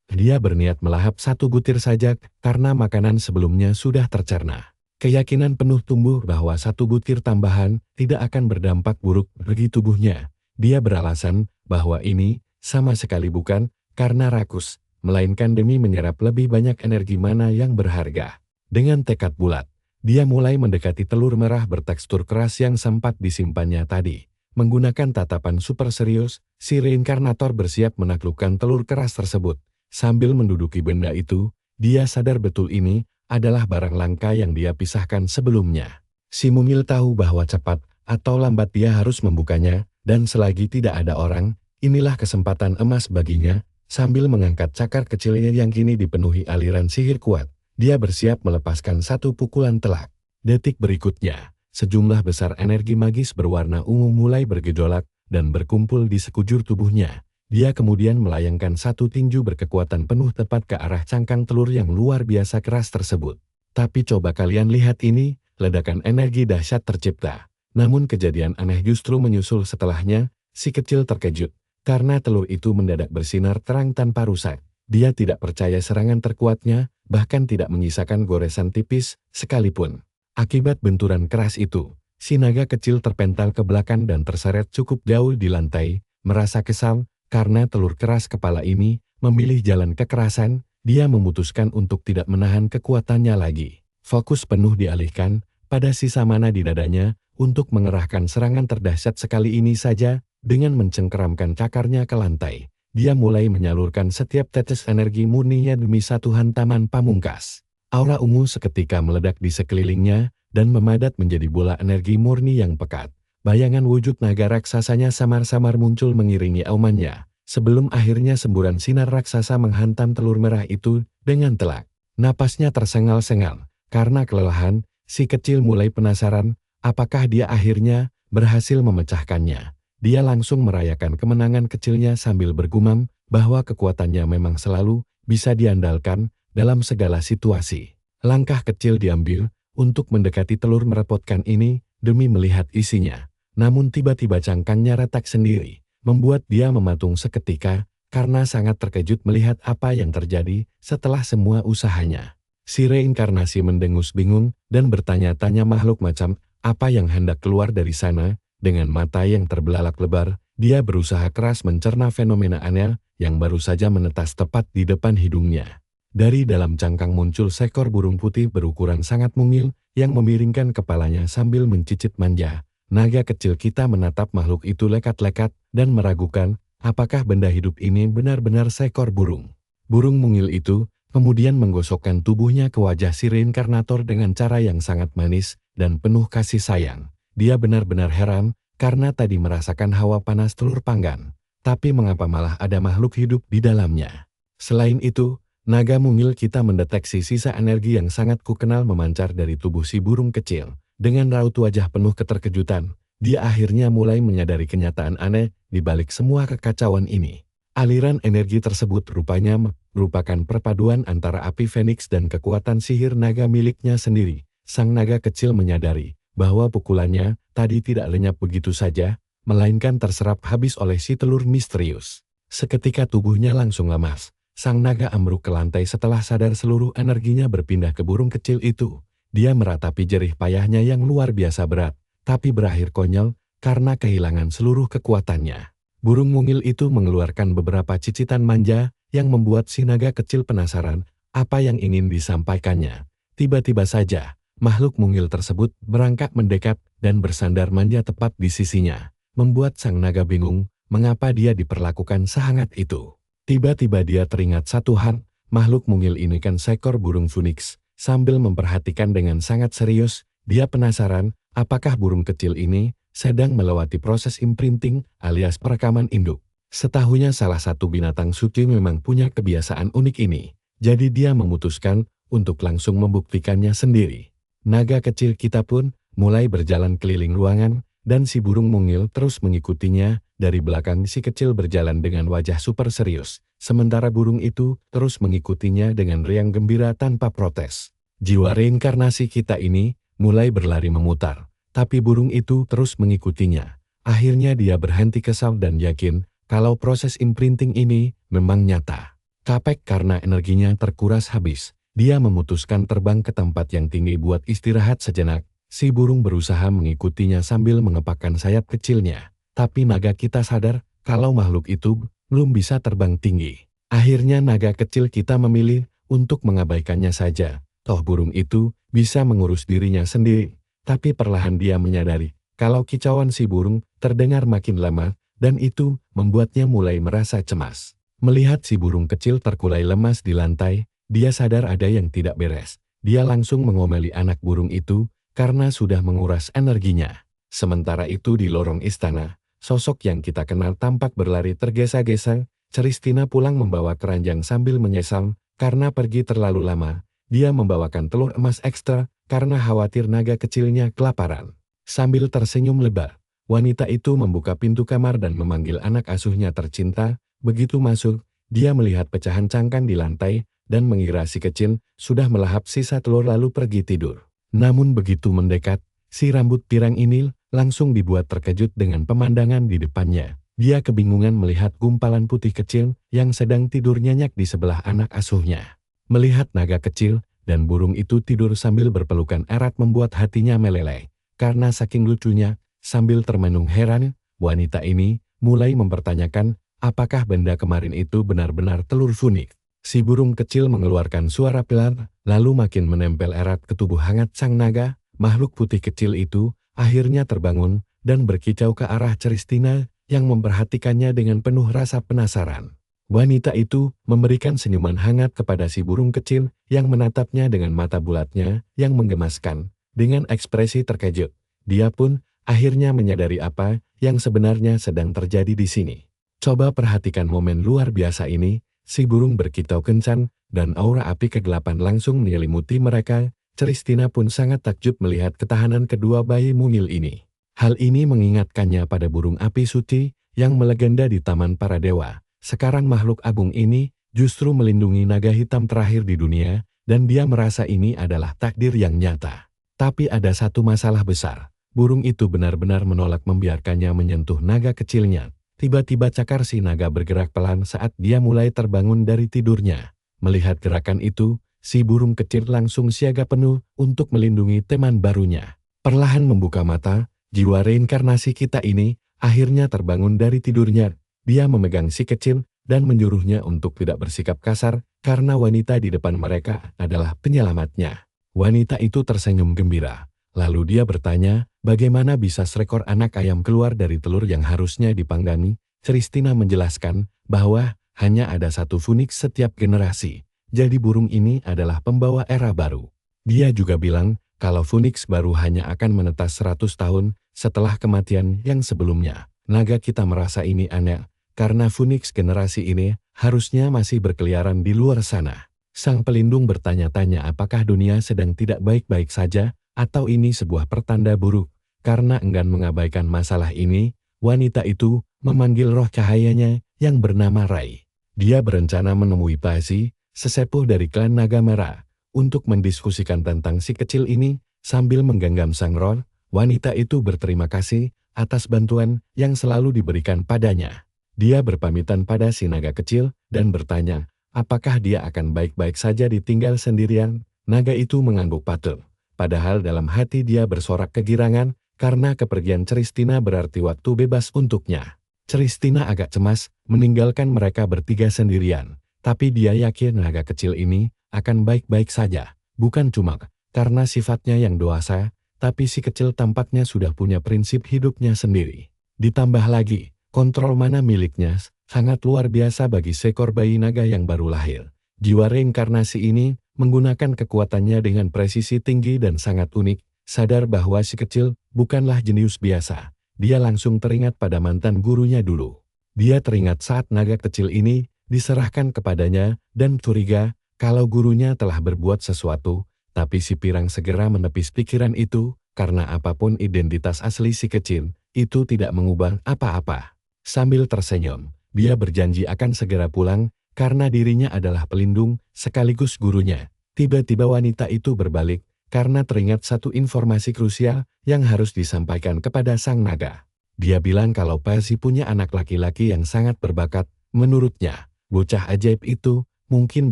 Dia berniat melahap satu butir saja karena makanan sebelumnya sudah tercerna. Keyakinan penuh tumbuh bahwa satu butir tambahan tidak akan berdampak buruk bagi tubuhnya. Dia beralasan bahwa ini sama sekali bukan karena rakus, melainkan demi menyerap lebih banyak energi mana yang berharga. Dengan tekad bulat, dia mulai mendekati telur merah bertekstur keras yang sempat disimpannya tadi. Menggunakan tatapan super serius, si reinkarnator bersiap menaklukkan telur keras tersebut. Sambil menduduki benda itu, dia sadar betul ini adalah barang langka yang dia pisahkan sebelumnya. Si mungil tahu bahwa cepat atau lambat dia harus membukanya, dan selagi tidak ada orang, inilah kesempatan emas baginya. Sambil mengangkat cakar kecilnya yang kini dipenuhi aliran sihir kuat, dia bersiap melepaskan satu pukulan telak. Detik berikutnya, sejumlah besar energi magis berwarna ungu mulai bergejolak dan berkumpul di sekujur tubuhnya. Dia kemudian melayangkan satu tinju berkekuatan penuh tepat ke arah cangkang telur yang luar biasa keras tersebut. Tapi coba kalian lihat ini, ledakan energi dahsyat tercipta. Namun kejadian aneh justru menyusul setelahnya. Si kecil terkejut karena telur itu mendadak bersinar terang tanpa rusak. Dia tidak percaya serangan terkuatnya, bahkan tidak menyisakan goresan tipis sekalipun. Akibat benturan keras itu, si naga kecil terpental ke belakang dan terseret cukup jauh di lantai. Merasa kesal karena telur keras kepala ini memilih jalan kekerasan, dia memutuskan untuk tidak menahan kekuatannya lagi. Fokus penuh dialihkan pada sisa mana di dadanya untuk mengerahkan serangan terdahsyat sekali ini saja. Dengan mencengkeramkan cakarnya ke lantai, dia mulai menyalurkan setiap tetes energi murninya demi satu hantaman pamungkas. Aura ungu seketika meledak di sekelilingnya dan memadat menjadi bola energi murni yang pekat. Bayangan wujud naga raksasanya samar-samar muncul mengiringi aumannya, sebelum akhirnya semburan sinar raksasa menghantam telur merah itu dengan telak. Napasnya tersengal-sengal, karena kelelahan, si kecil mulai penasaran, apakah dia akhirnya berhasil memecahkannya. Dia langsung merayakan kemenangan kecilnya sambil bergumam bahwa kekuatannya memang selalu bisa diandalkan dalam segala situasi. Langkah kecil diambil untuk mendekati telur merepotkan ini demi melihat isinya. Namun tiba-tiba cangkangnya retak sendiri, membuat dia mematung seketika karena sangat terkejut melihat apa yang terjadi setelah semua usahanya. Si reinkarnasi mendengus bingung dan bertanya-tanya makhluk macam apa yang hendak keluar dari sana. Dengan mata yang terbelalak lebar, dia berusaha keras mencerna fenomena aneh yang baru saja menetas tepat di depan hidungnya. Dari dalam cangkang muncul seekor burung putih berukuran sangat mungil yang memiringkan kepalanya sambil mencicit manja. Naga kecil kita menatap makhluk itu lekat-lekat dan meragukan apakah benda hidup ini benar-benar seekor burung. Burung mungil itu kemudian menggosokkan tubuhnya ke wajah si reinkarnator dengan cara yang sangat manis dan penuh kasih sayang. Dia benar-benar heran karena tadi merasakan hawa panas telur panggang, tapi mengapa malah ada makhluk hidup di dalamnya. Selain itu, naga mungil kita mendeteksi sisa energi yang sangat kukenal memancar dari tubuh si burung kecil. Dengan raut wajah penuh keterkejutan, dia akhirnya mulai menyadari kenyataan aneh di balik semua kekacauan ini. Aliran energi tersebut rupanya merupakan perpaduan antara api Fenix dan kekuatan sihir naga miliknya sendiri. Sang naga kecil menyadari bahwa pukulannya tadi tidak lenyap begitu saja, melainkan terserap habis oleh si telur misterius. Seketika tubuhnya langsung lemas. Sang naga ambruk ke lantai setelah sadar seluruh energinya berpindah ke burung kecil itu. Dia meratapi jerih payahnya yang luar biasa berat, tapi berakhir konyol karena kehilangan seluruh kekuatannya. Burung mungil itu mengeluarkan beberapa cicitan manja yang membuat si naga kecil penasaran apa yang ingin disampaikannya. Tiba-tiba saja, makhluk mungil tersebut merangkak mendekat dan bersandar manja tepat di sisinya, membuat sang naga bingung mengapa dia diperlakukan sehangat itu. Tiba-tiba dia teringat satu hal, makhluk mungil ini kan seekor burung Phoenix. Sambil memperhatikan dengan sangat serius, dia penasaran apakah burung kecil ini sedang melewati proses imprinting alias perekaman induk. Setahunya salah satu binatang suci memang punya kebiasaan unik ini, jadi dia memutuskan untuk langsung membuktikannya sendiri. Naga kecil kita pun mulai berjalan keliling ruangan, dan si burung mungil terus mengikutinya. Dari belakang si kecil berjalan dengan wajah super serius, sementara burung itu terus mengikutinya dengan riang gembira tanpa protes. Jiwa reinkarnasi kita ini mulai berlari memutar, tapi burung itu terus mengikutinya. Akhirnya dia berhenti kesal dan yakin kalau proses imprinting ini memang nyata. Capek karena energinya terkuras habis, dia memutuskan terbang ke tempat yang tinggi buat istirahat sejenak. Si burung berusaha mengikutinya sambil mengepakkan sayap kecilnya. Tapi naga kita sadar kalau makhluk itu belum bisa terbang tinggi. Akhirnya naga kecil kita memilih untuk mengabaikannya saja. Toh burung itu bisa mengurus dirinya sendiri. Tapi perlahan dia menyadari kalau kicauan si burung terdengar makin lama dan itu membuatnya mulai merasa cemas. Melihat si burung kecil terkulai lemas di lantai, dia sadar ada yang tidak beres. Dia langsung mengomeli anak burung itu karena sudah menguras energinya. Sementara itu di lorong istana, sosok yang kita kenal tampak berlari tergesa-gesa. Christina pulang membawa keranjang sambil menyesal karena pergi terlalu lama. Dia membawakan telur emas ekstra karena khawatir naga kecilnya kelaparan. Sambil tersenyum lebar, wanita itu membuka pintu kamar dan memanggil anak asuhnya tercinta. Begitu masuk, dia melihat pecahan cangkang di lantai dan mengira si kecil sudah melahap sisa telur lalu pergi tidur. Namun begitu mendekat, si rambut pirang ini langsung dibuat terkejut dengan pemandangan di depannya. Dia kebingungan melihat gumpalan putih kecil yang sedang tidur nyenyak di sebelah anak asuhnya. Melihat naga kecil dan burung itu tidur sambil berpelukan erat membuat hatinya meleleh. Karena saking lucunya, sambil termenung heran, wanita ini mulai mempertanyakan apakah benda kemarin itu benar-benar telur Phoenix. Si burung kecil mengeluarkan suara pelan, lalu makin menempel erat ke tubuh hangat sang naga. Makhluk putih kecil itu akhirnya terbangun dan berkicau ke arah Christina yang memperhatikannya dengan penuh rasa penasaran. Wanita itu memberikan senyuman hangat kepada si burung kecil yang menatapnya dengan mata bulatnya yang menggemaskan. Dengan ekspresi terkejut, dia pun akhirnya menyadari apa yang sebenarnya sedang terjadi di sini. Coba perhatikan momen luar biasa ini, si burung berkicau kencang dan aura api kegelapan langsung menyelimuti mereka. Christina pun sangat takjub melihat ketahanan kedua bayi mungil ini. Hal ini mengingatkannya pada burung api suci yang melegenda di Taman Para Dewa. Sekarang makhluk agung ini justru melindungi naga hitam terakhir di dunia, dan dia merasa ini adalah takdir yang nyata. Tapi ada satu masalah besar. Burung itu benar-benar menolak membiarkannya menyentuh naga kecilnya. Tiba-tiba cakar si naga bergerak pelan saat dia mulai terbangun dari tidurnya. Melihat gerakan itu, si burung kecil langsung siaga penuh untuk melindungi teman barunya. Perlahan membuka mata, jiwa reinkarnasi kita ini akhirnya terbangun dari tidurnya. Dia memegang si kecil dan menyuruhnya untuk tidak bersikap kasar karena wanita di depan mereka adalah penyelamatnya. Wanita itu tersenyum gembira. Lalu dia bertanya, bagaimana bisa seekor anak ayam keluar dari telur yang harusnya dipanggangi? Christina menjelaskan bahwa hanya ada satu Phoenix setiap generasi. Jadi burung ini adalah pembawa era baru. Dia juga bilang kalau Phoenix baru hanya akan menetas 100 tahun setelah kematian yang sebelumnya. Naga kita merasa ini aneh. Karena Phoenix generasi ini harusnya masih berkeliaran di luar sana. Sang pelindung bertanya-tanya apakah dunia sedang tidak baik-baik saja, atau ini sebuah pertanda buruk. Karena enggan mengabaikan masalah ini, wanita itu memanggil roh cahayanya yang bernama Rai. Dia berencana menemui Pasi, sesepuh dari klan Naga Merah, untuk mendiskusikan tentang si kecil ini. Sambil menggenggam sang roh, wanita itu berterima kasih atas bantuan yang selalu diberikan padanya. Dia berpamitan pada si naga kecil dan bertanya, apakah dia akan baik-baik saja ditinggal sendirian? Naga itu mengangguk patuh. Padahal dalam hati dia bersorak kegirangan karena kepergian Christina berarti waktu bebas untuknya. Christina agak cemas meninggalkan mereka bertiga sendirian. Tapi dia yakin naga kecil ini akan baik-baik saja. Bukan cuma karena sifatnya yang dewasa, tapi si kecil tampaknya sudah punya prinsip hidupnya sendiri. Ditambah lagi, kontrol mana miliknya sangat luar biasa bagi seekor bayi naga yang baru lahir. Jiwa reinkarnasi ini menggunakan kekuatannya dengan presisi tinggi dan sangat unik. Sadar bahwa si kecil bukanlah jenius biasa. Dia langsung teringat pada mantan gurunya dulu. Dia teringat saat naga kecil ini diserahkan kepadanya dan curiga kalau gurunya telah berbuat sesuatu. Tapi si pirang segera menepis pikiran itu karena apapun identitas asli si kecil, itu tidak mengubah apa-apa. Sambil tersenyum, dia berjanji akan segera pulang karena dirinya adalah pelindung sekaligus gurunya. Tiba-tiba wanita itu berbalik karena teringat satu informasi krusial yang harus disampaikan kepada sang naga. Dia bilang kalau Pasi punya anak laki-laki yang sangat berbakat. Menurutnya, bocah ajaib itu mungkin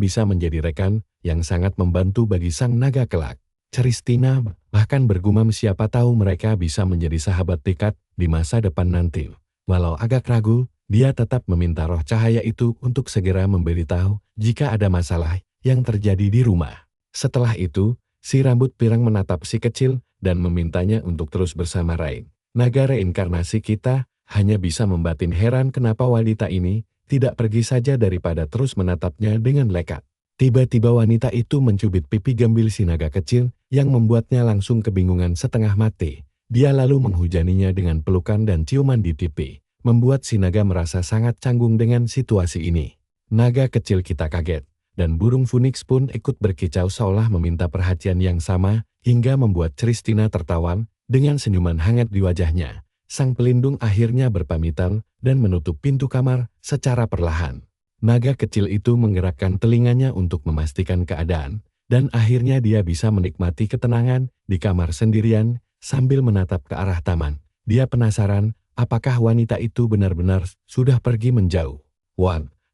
bisa menjadi rekan yang sangat membantu bagi sang naga kelak. Christina bahkan bergumam siapa tahu mereka bisa menjadi sahabat dekat di masa depan nanti. Walau agak ragu, dia tetap meminta roh cahaya itu untuk segera memberitahu jika ada masalah yang terjadi di rumah. Setelah itu, si rambut pirang menatap si kecil dan memintanya untuk terus bersama Rai. Naga reinkarnasi kita hanya bisa membatin heran kenapa wanita ini tidak pergi saja daripada terus menatapnya dengan lekat. Tiba-tiba wanita itu mencubit pipi gambil si naga kecil yang membuatnya langsung kebingungan setengah mati. Dia lalu menghujaninya dengan pelukan dan ciuman di pipi, membuat si naga merasa sangat canggung dengan situasi ini. Naga kecil kita kaget, dan burung Phoenix pun ikut berkicau seolah meminta perhatian yang sama, hingga membuat Christina tertawa dengan senyuman hangat di wajahnya. Sang pelindung akhirnya berpamitan dan menutup pintu kamar secara perlahan. Naga kecil itu menggerakkan telinganya untuk memastikan keadaan, dan akhirnya dia bisa menikmati ketenangan di kamar sendirian sambil menatap ke arah taman. Dia penasaran apakah wanita itu benar-benar sudah pergi menjauh.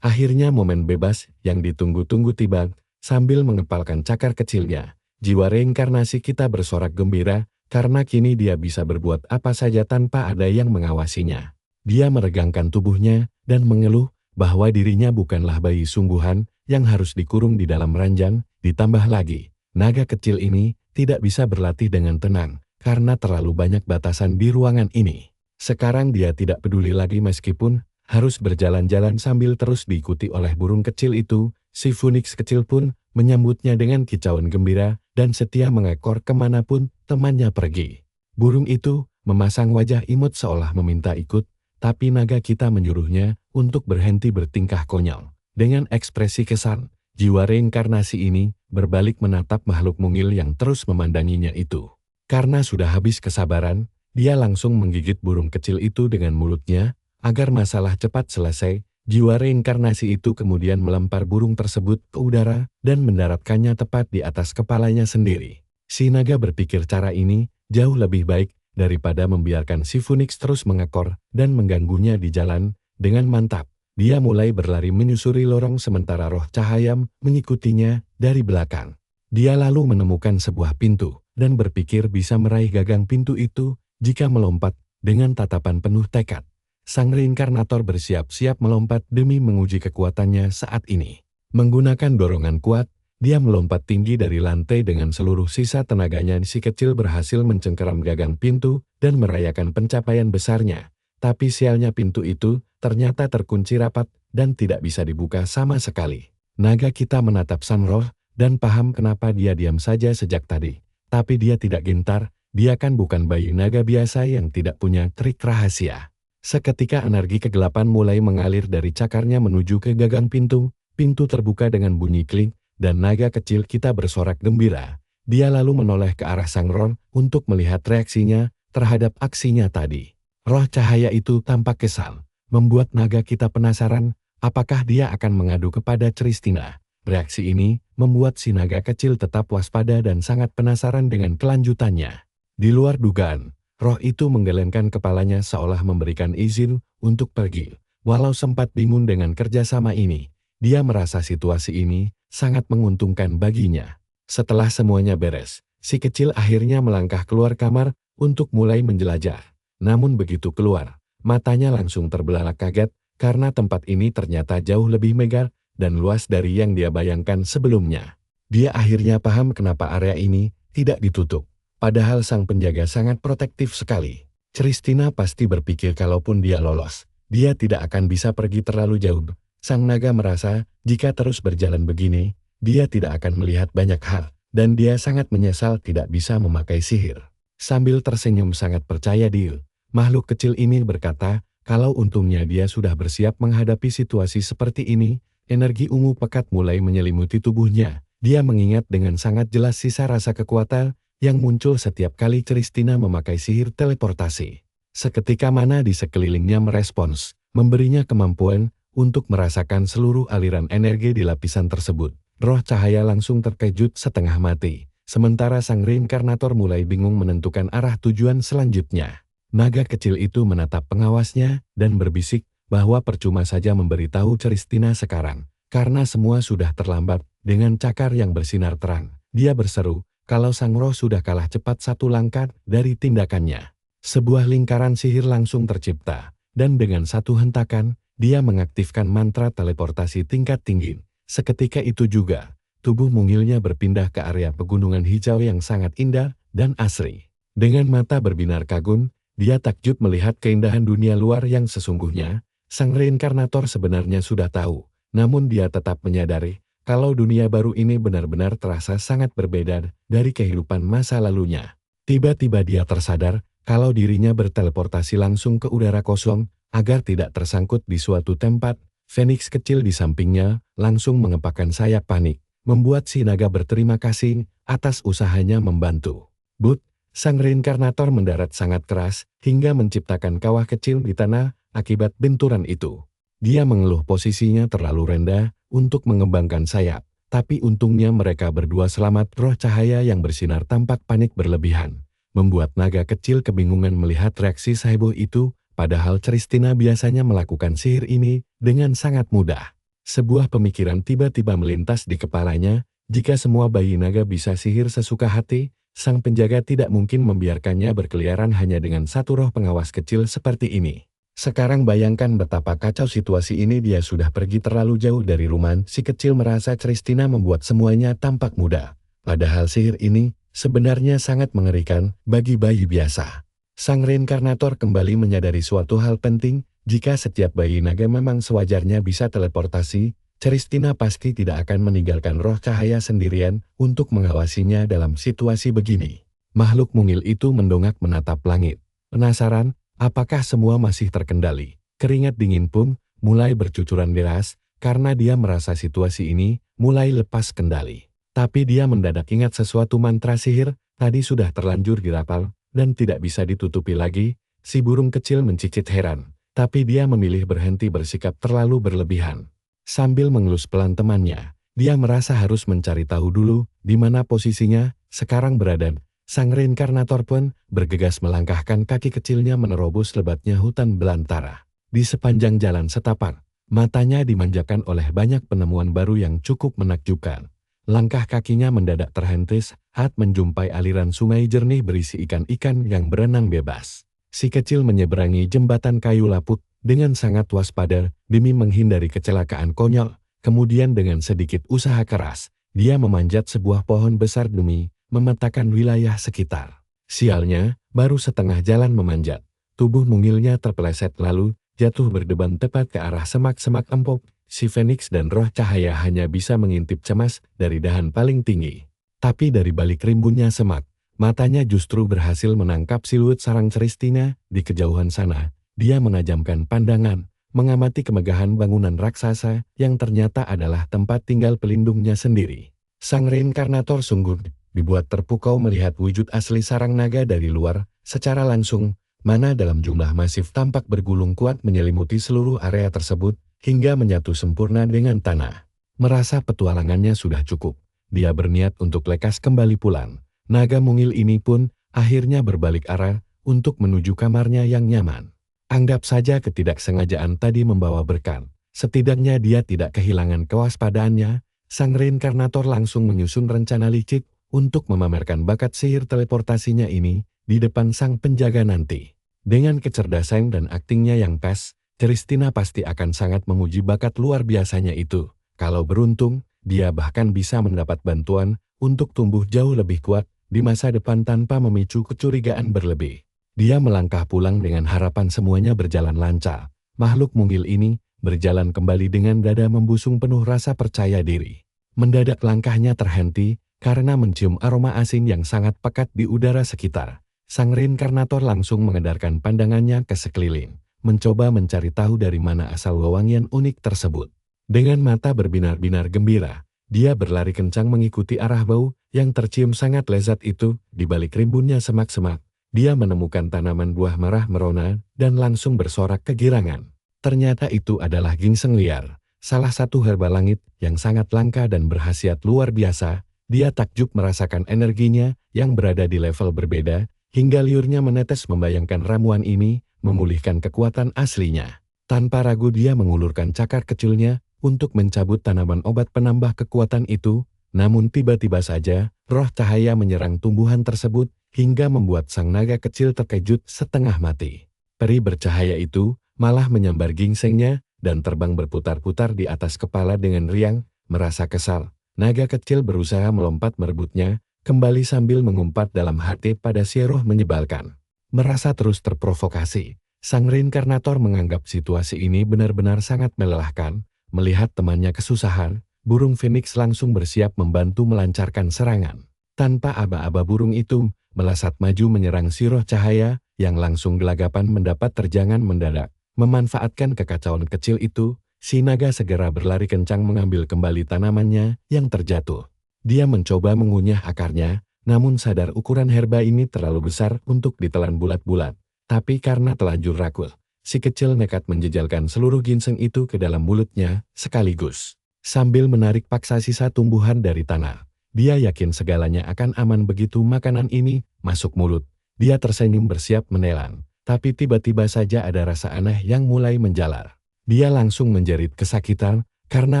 Akhirnya momen bebas yang ditunggu-tunggu tiba. Sambil mengepalkan cakar kecilnya, jiwa reinkarnasi kita bersorak gembira karena kini dia bisa berbuat apa saja tanpa ada yang mengawasinya. Dia meregangkan tubuhnya dan mengeluh bahwa dirinya bukanlah bayi sungguhan yang harus dikurung di dalam ranjang. Ditambah lagi, naga kecil ini tidak bisa berlatih dengan tenang karena terlalu banyak batasan di ruangan ini. Sekarang dia tidak peduli lagi meskipun harus berjalan-jalan sambil terus diikuti oleh burung kecil itu. Si Phoenix kecil pun menyambutnya dengan kicauan gembira dan setia mengekor kemanapun temannya pergi. Burung itu memasang wajah imut seolah meminta ikut, tapi naga kita menyuruhnya untuk berhenti bertingkah konyol. Dengan ekspresi kesal, jiwa reinkarnasi ini berbalik menatap makhluk mungil yang terus memandanginya itu. Karena sudah habis kesabaran, dia langsung menggigit burung kecil itu dengan mulutnya, agar masalah cepat selesai. Jiwa reinkarnasi itu kemudian melempar burung tersebut ke udara dan mendaratkannya tepat di atas kepalanya sendiri. Si naga berpikir cara ini jauh lebih baik daripada membiarkan si Phoenix terus mengekor dan mengganggunya di jalan. Dengan mantap, dia mulai berlari menyusuri lorong sementara roh cahaya mengikutinya dari belakang. Dia lalu menemukan sebuah pintu dan berpikir bisa meraih gagang pintu itu jika melompat dengan tatapan penuh tekad. Sang reinkarnator bersiap-siap melompat demi menguji kekuatannya saat ini. Menggunakan dorongan kuat, dia melompat tinggi dari lantai dengan seluruh sisa tenaganya. Si kecil berhasil mencengkeram gagang pintu dan merayakan pencapaian besarnya. Tapi sialnya pintu itu ternyata terkunci rapat dan tidak bisa dibuka sama sekali. Naga kita menatap sang roh dan paham kenapa dia diam saja sejak tadi. Tapi dia tidak gentar, dia kan bukan bayi naga biasa yang tidak punya trik rahasia. Seketika energi kegelapan mulai mengalir dari cakarnya menuju ke gagang pintu. Pintu terbuka dengan bunyi klik, dan naga kecil kita bersorak gembira. Dia lalu menoleh ke arah sang roh untuk melihat reaksinya terhadap aksinya tadi. Roh cahaya itu tampak kesal, membuat naga kita penasaran apakah dia akan mengadu kepada Christina. Reaksi ini membuat si naga kecil tetap waspada dan sangat penasaran dengan kelanjutannya. Di luar dugaan, roh itu menggelengkan kepalanya seolah memberikan izin untuk pergi. Walau sempat bingung dengan kerjasama ini, dia merasa situasi ini sangat menguntungkan baginya. Setelah semuanya beres, si kecil akhirnya melangkah keluar kamar untuk mulai menjelajah. Namun begitu keluar, matanya langsung terbelalak kaget karena tempat ini ternyata jauh lebih megah dan luas dari yang dia bayangkan sebelumnya. Dia akhirnya paham kenapa area ini tidak ditutup. Padahal sang penjaga sangat protektif sekali. Christina pasti berpikir kalaupun dia lolos, dia tidak akan bisa pergi terlalu jauh. Sang naga merasa jika terus berjalan begini, dia tidak akan melihat banyak hal, dan dia sangat menyesal tidak bisa memakai sihir. Sambil tersenyum sangat percaya diri, makhluk kecil ini berkata kalau untungnya dia sudah bersiap menghadapi situasi seperti ini. Energi ungu pekat mulai menyelimuti tubuhnya. Dia mengingat dengan sangat jelas sisa rasa kekuatan yang muncul setiap kali Christina memakai sihir teleportasi. Seketika mana di sekelilingnya merespons, memberinya kemampuan untuk merasakan seluruh aliran energi di lapisan tersebut. Roh cahaya langsung terkejut setengah mati, sementara sang reinkarnator mulai bingung menentukan arah tujuan selanjutnya. Naga kecil itu menatap pengawasnya dan berbisik bahwa percuma saja memberitahu Christina sekarang, karena semua sudah terlambat. Dengan cakar yang bersinar terang, dia berseru kalau sang roh sudah kalah cepat satu langkah dari tindakannya. Sebuah lingkaran sihir langsung tercipta, dan dengan satu hentakan, dia mengaktifkan mantra teleportasi tingkat tinggi. Seketika itu juga, tubuh mungilnya berpindah ke area pegunungan hijau yang sangat indah dan asri. Dengan mata berbinar kagum, dia takjub melihat keindahan dunia luar yang sesungguhnya. Sang reinkarnator sebenarnya sudah tahu, namun dia tetap menyadari kalau dunia baru ini benar-benar terasa sangat berbeda dari kehidupan masa lalunya. Tiba-tiba dia tersadar kalau dirinya berteleportasi langsung ke udara kosong agar tidak tersangkut di suatu tempat. Phoenix kecil di sampingnya langsung mengepakkan sayap panik, membuat si naga berterima kasih atas usahanya membantu. But, sang reinkarnator mendarat sangat keras hingga menciptakan kawah kecil di tanah. Akibat benturan itu, dia mengeluh posisinya terlalu rendah untuk mengembangkan sayap, tapi untungnya mereka berdua selamat. Roh cahaya yang bersinar tampak panik berlebihan, membuat naga kecil kebingungan melihat reaksi seheboh itu, padahal Christina biasanya melakukan sihir ini dengan sangat mudah. Sebuah pemikiran tiba-tiba melintas di kepalanya, jika semua bayi naga bisa sihir sesuka hati, sang penjaga tidak mungkin membiarkannya berkeliaran hanya dengan satu roh pengawas kecil seperti ini. Sekarang bayangkan betapa kacau situasi ini. Dia sudah pergi terlalu jauh dari rumah. Si kecil merasa Christina membuat semuanya tampak mudah. Padahal sihir ini sebenarnya sangat mengerikan bagi bayi biasa. Sang reinkarnator kembali menyadari suatu hal penting. Jika setiap bayi naga memang sewajarnya bisa teleportasi, Christina pasti tidak akan meninggalkan roh cahaya sendirian untuk mengawasinya dalam situasi begini. Makhluk mungil itu mendongak menatap langit. Penasaran, apakah semua masih terkendali? Keringat dingin pun mulai bercucuran deras karena dia merasa situasi ini mulai lepas kendali. Tapi dia mendadak ingat sesuatu mantra sihir tadi sudah terlanjur dirapal dan tidak bisa ditutupi lagi. Si burung kecil mencicit heran, tapi dia memilih berhenti bersikap terlalu berlebihan. Sambil mengelus pelan temannya, dia merasa harus mencari tahu dulu di mana posisinya sekarang berada. Sang reinkarnator pun bergegas melangkahkan kaki kecilnya menerobos lebatnya hutan belantara. Di sepanjang jalan setapak, matanya dimanjakan oleh banyak penemuan baru yang cukup menakjubkan. Langkah kakinya mendadak terhentis saat menjumpai aliran sungai jernih berisi ikan-ikan yang berenang bebas. Si kecil menyeberangi jembatan kayu laput dengan sangat waspada demi menghindari kecelakaan konyol. Kemudian dengan sedikit usaha keras, dia memanjat sebuah pohon besar demi memetakan wilayah sekitar. Sialnya, baru setengah jalan memanjat, tubuh mungilnya terpeleset lalu jatuh berdeban tepat ke arah semak-semak empuk. Si Phoenix dan roh cahaya hanya bisa mengintip cemas dari dahan paling tinggi. Tapi dari balik rimbunnya semak, matanya justru berhasil menangkap siluet sarang Christina di kejauhan sana. Dia menajamkan pandangan, mengamati kemegahan bangunan raksasa yang ternyata adalah tempat tinggal pelindungnya sendiri. Sang reinkarnator sungguh dibuat terpukau melihat wujud asli sarang naga dari luar secara langsung, mana dalam jumlah masif tampak bergulung kuat menyelimuti seluruh area tersebut hingga menyatu sempurna dengan tanah. Merasa petualangannya sudah cukup, dia berniat untuk lekas kembali pulang. Naga mungil ini pun akhirnya berbalik arah untuk menuju kamarnya yang nyaman. Anggap saja ketidaksengajaan tadi membawa berkah. Setidaknya dia tidak kehilangan kewaspadaannya. Sang reinkarnator langsung menyusun rencana licik untuk memamerkan bakat sihir teleportasinya ini di depan sang penjaga nanti. Dengan kecerdasan dan aktingnya yang pas, Christina pasti akan sangat menguji bakat luar biasanya itu. Kalau beruntung, dia bahkan bisa mendapat bantuan untuk tumbuh jauh lebih kuat di masa depan tanpa memicu kecurigaan berlebih. Dia melangkah pulang dengan harapan semuanya berjalan lancar. Makhluk mungil ini berjalan kembali dengan dada membusung penuh rasa percaya diri. Mendadak langkahnya terhenti karena mencium aroma asin yang sangat pekat di udara sekitar. Sang reinkarnator langsung mengedarkan pandangannya ke sekeliling, mencoba mencari tahu dari mana asal wewangian unik tersebut. Dengan mata berbinar-binar gembira, dia berlari kencang mengikuti arah bau yang tercium sangat lezat itu. Di balik rimbunnya semak-semak, dia menemukan tanaman buah merah merona dan langsung bersorak kegirangan. Ternyata itu adalah ginseng liar, salah satu herba langit yang sangat langka dan berkhasiat luar biasa. Dia takjub merasakan energinya yang berada di level berbeda, hingga liurnya menetes membayangkan ramuan ini memulihkan kekuatan aslinya. Tanpa ragu dia mengulurkan cakar kecilnya untuk mencabut tanaman obat penambah kekuatan itu, namun tiba-tiba saja roh cahaya menyerang tumbuhan tersebut hingga membuat sang naga kecil terkejut setengah mati. Peri bercahaya itu malah menyambar ginsengnya dan terbang berputar-putar di atas kepala dengan riang. Merasa kesal, naga kecil berusaha melompat merebutnya kembali sambil mengumpat dalam hati pada si roh menyebalkan. Merasa terus terprovokasi, sang reinkarnator menganggap situasi ini benar-benar sangat melelahkan. Melihat temannya kesusahan, burung Phoenix langsung bersiap membantu melancarkan serangan. Tanpa aba-aba burung itu melesat maju menyerang si roh cahaya yang langsung gelagapan mendapat terjangan mendadak. Memanfaatkan kekacauan kecil itu, si naga segera berlari kencang mengambil kembali tanamannya yang terjatuh. Dia mencoba mengunyah akarnya, namun sadar ukuran herba ini terlalu besar untuk ditelan bulat-bulat. Tapi karena telanjur rakul, si kecil nekat menjejalkan seluruh ginseng itu ke dalam mulutnya sekaligus. Sambil menarik paksa sisa tumbuhan dari tanah, dia yakin segalanya akan aman begitu makanan ini masuk mulut. Dia tersenyum bersiap menelan, tapi tiba-tiba saja ada rasa aneh yang mulai menjalar. Dia langsung menjerit kesakitan karena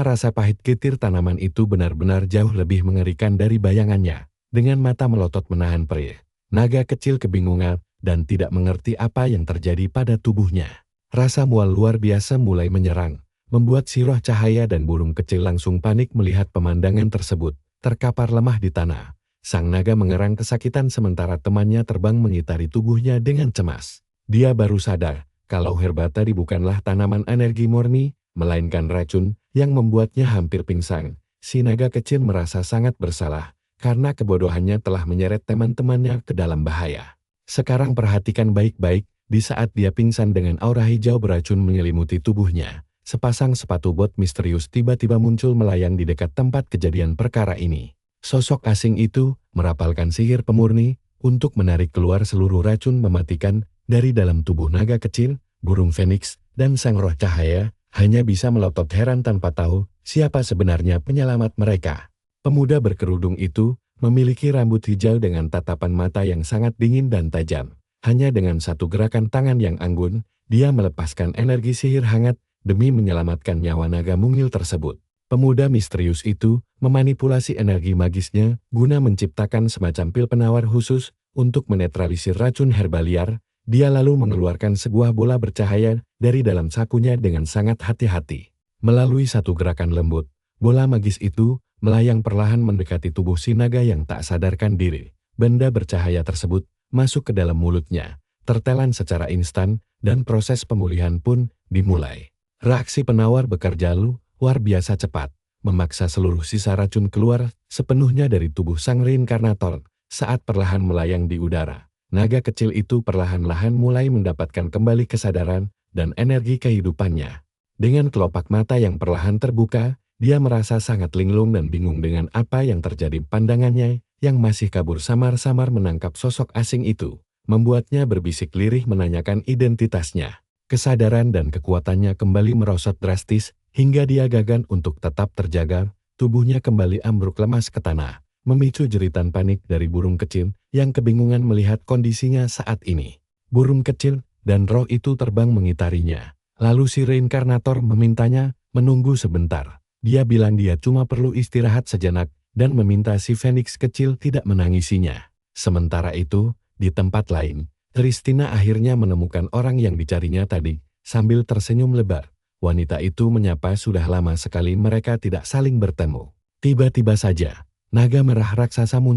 rasa pahit getir tanaman itu benar-benar jauh lebih mengerikan dari bayangannya. Dengan mata melotot menahan perih, naga kecil kebingungan dan tidak mengerti apa yang terjadi pada tubuhnya. Rasa mual luar biasa mulai menyerang, membuat si roh cahaya dan burung kecil langsung panik melihat pemandangan tersebut. Terkapar lemah di tanah, sang naga mengerang kesakitan sementara temannya terbang mengitari tubuhnya dengan cemas. Dia baru sadar kalau herba tadi bukanlah tanaman energi murni, melainkan racun yang membuatnya hampir pingsan. Si naga kecil merasa sangat bersalah karena kebodohannya telah menyeret teman-temannya ke dalam bahaya. Sekarang perhatikan baik-baik, di saat dia pingsan dengan aura hijau beracun menyelimuti tubuhnya, sepasang sepatu bot misterius tiba-tiba muncul melayang di dekat tempat kejadian perkara ini. Sosok asing itu merapalkan sihir pemurni untuk menarik keluar seluruh racun mematikan dari dalam tubuh naga kecil, burung feniks, dan sang roh cahaya, hanya bisa melotot heran tanpa tahu siapa sebenarnya penyelamat mereka. Pemuda berkerudung itu memiliki rambut hijau dengan tatapan mata yang sangat dingin dan tajam. Hanya dengan satu gerakan tangan yang anggun, dia melepaskan energi sihir hangat demi menyelamatkan nyawa naga mungil tersebut. Pemuda misterius itu memanipulasi energi magisnya guna menciptakan semacam pil penawar khusus untuk menetralisir racun herba liar. Dia lalu mengeluarkan sebuah bola bercahaya dari dalam sakunya dengan sangat hati-hati. Melalui satu gerakan lembut, bola magis itu melayang perlahan mendekati tubuh si naga yang tak sadarkan diri. Benda bercahaya tersebut masuk ke dalam mulutnya, tertelan secara instan, dan proses pemulihan pun dimulai. Reaksi penawar bekerja luar biasa cepat, memaksa seluruh sisa racun keluar sepenuhnya dari tubuh sang reinkarnator. Saat perlahan melayang di udara, naga kecil itu perlahan-lahan mulai mendapatkan kembali kesadaran dan energi kehidupannya. Dengan kelopak mata yang perlahan terbuka, dia merasa sangat linglung dan bingung dengan apa yang terjadi. Pandangannya yang masih kabur samar-samar menangkap sosok asing itu, membuatnya berbisik lirih menanyakan identitasnya. Kesadaran dan kekuatannya kembali merosot drastis, hingga dia gagal untuk tetap terjaga. Tubuhnya kembali ambruk lemas ke tanah, memicu jeritan panik dari burung kecil yang kebingungan melihat kondisinya saat ini. Burung kecil dan roh itu terbang mengitarinya. Lalu si reinkarnator memintanya menunggu sebentar. Dia bilang dia cuma perlu istirahat sejenak dan meminta si Fenix kecil tidak menangisinya. Sementara itu, di tempat lain, Tristina akhirnya menemukan orang yang dicarinya tadi. Sambil tersenyum lebar, wanita itu menyapa. Sudah lama sekali mereka tidak saling bertemu. Tiba-tiba saja, naga merah raksasa muncul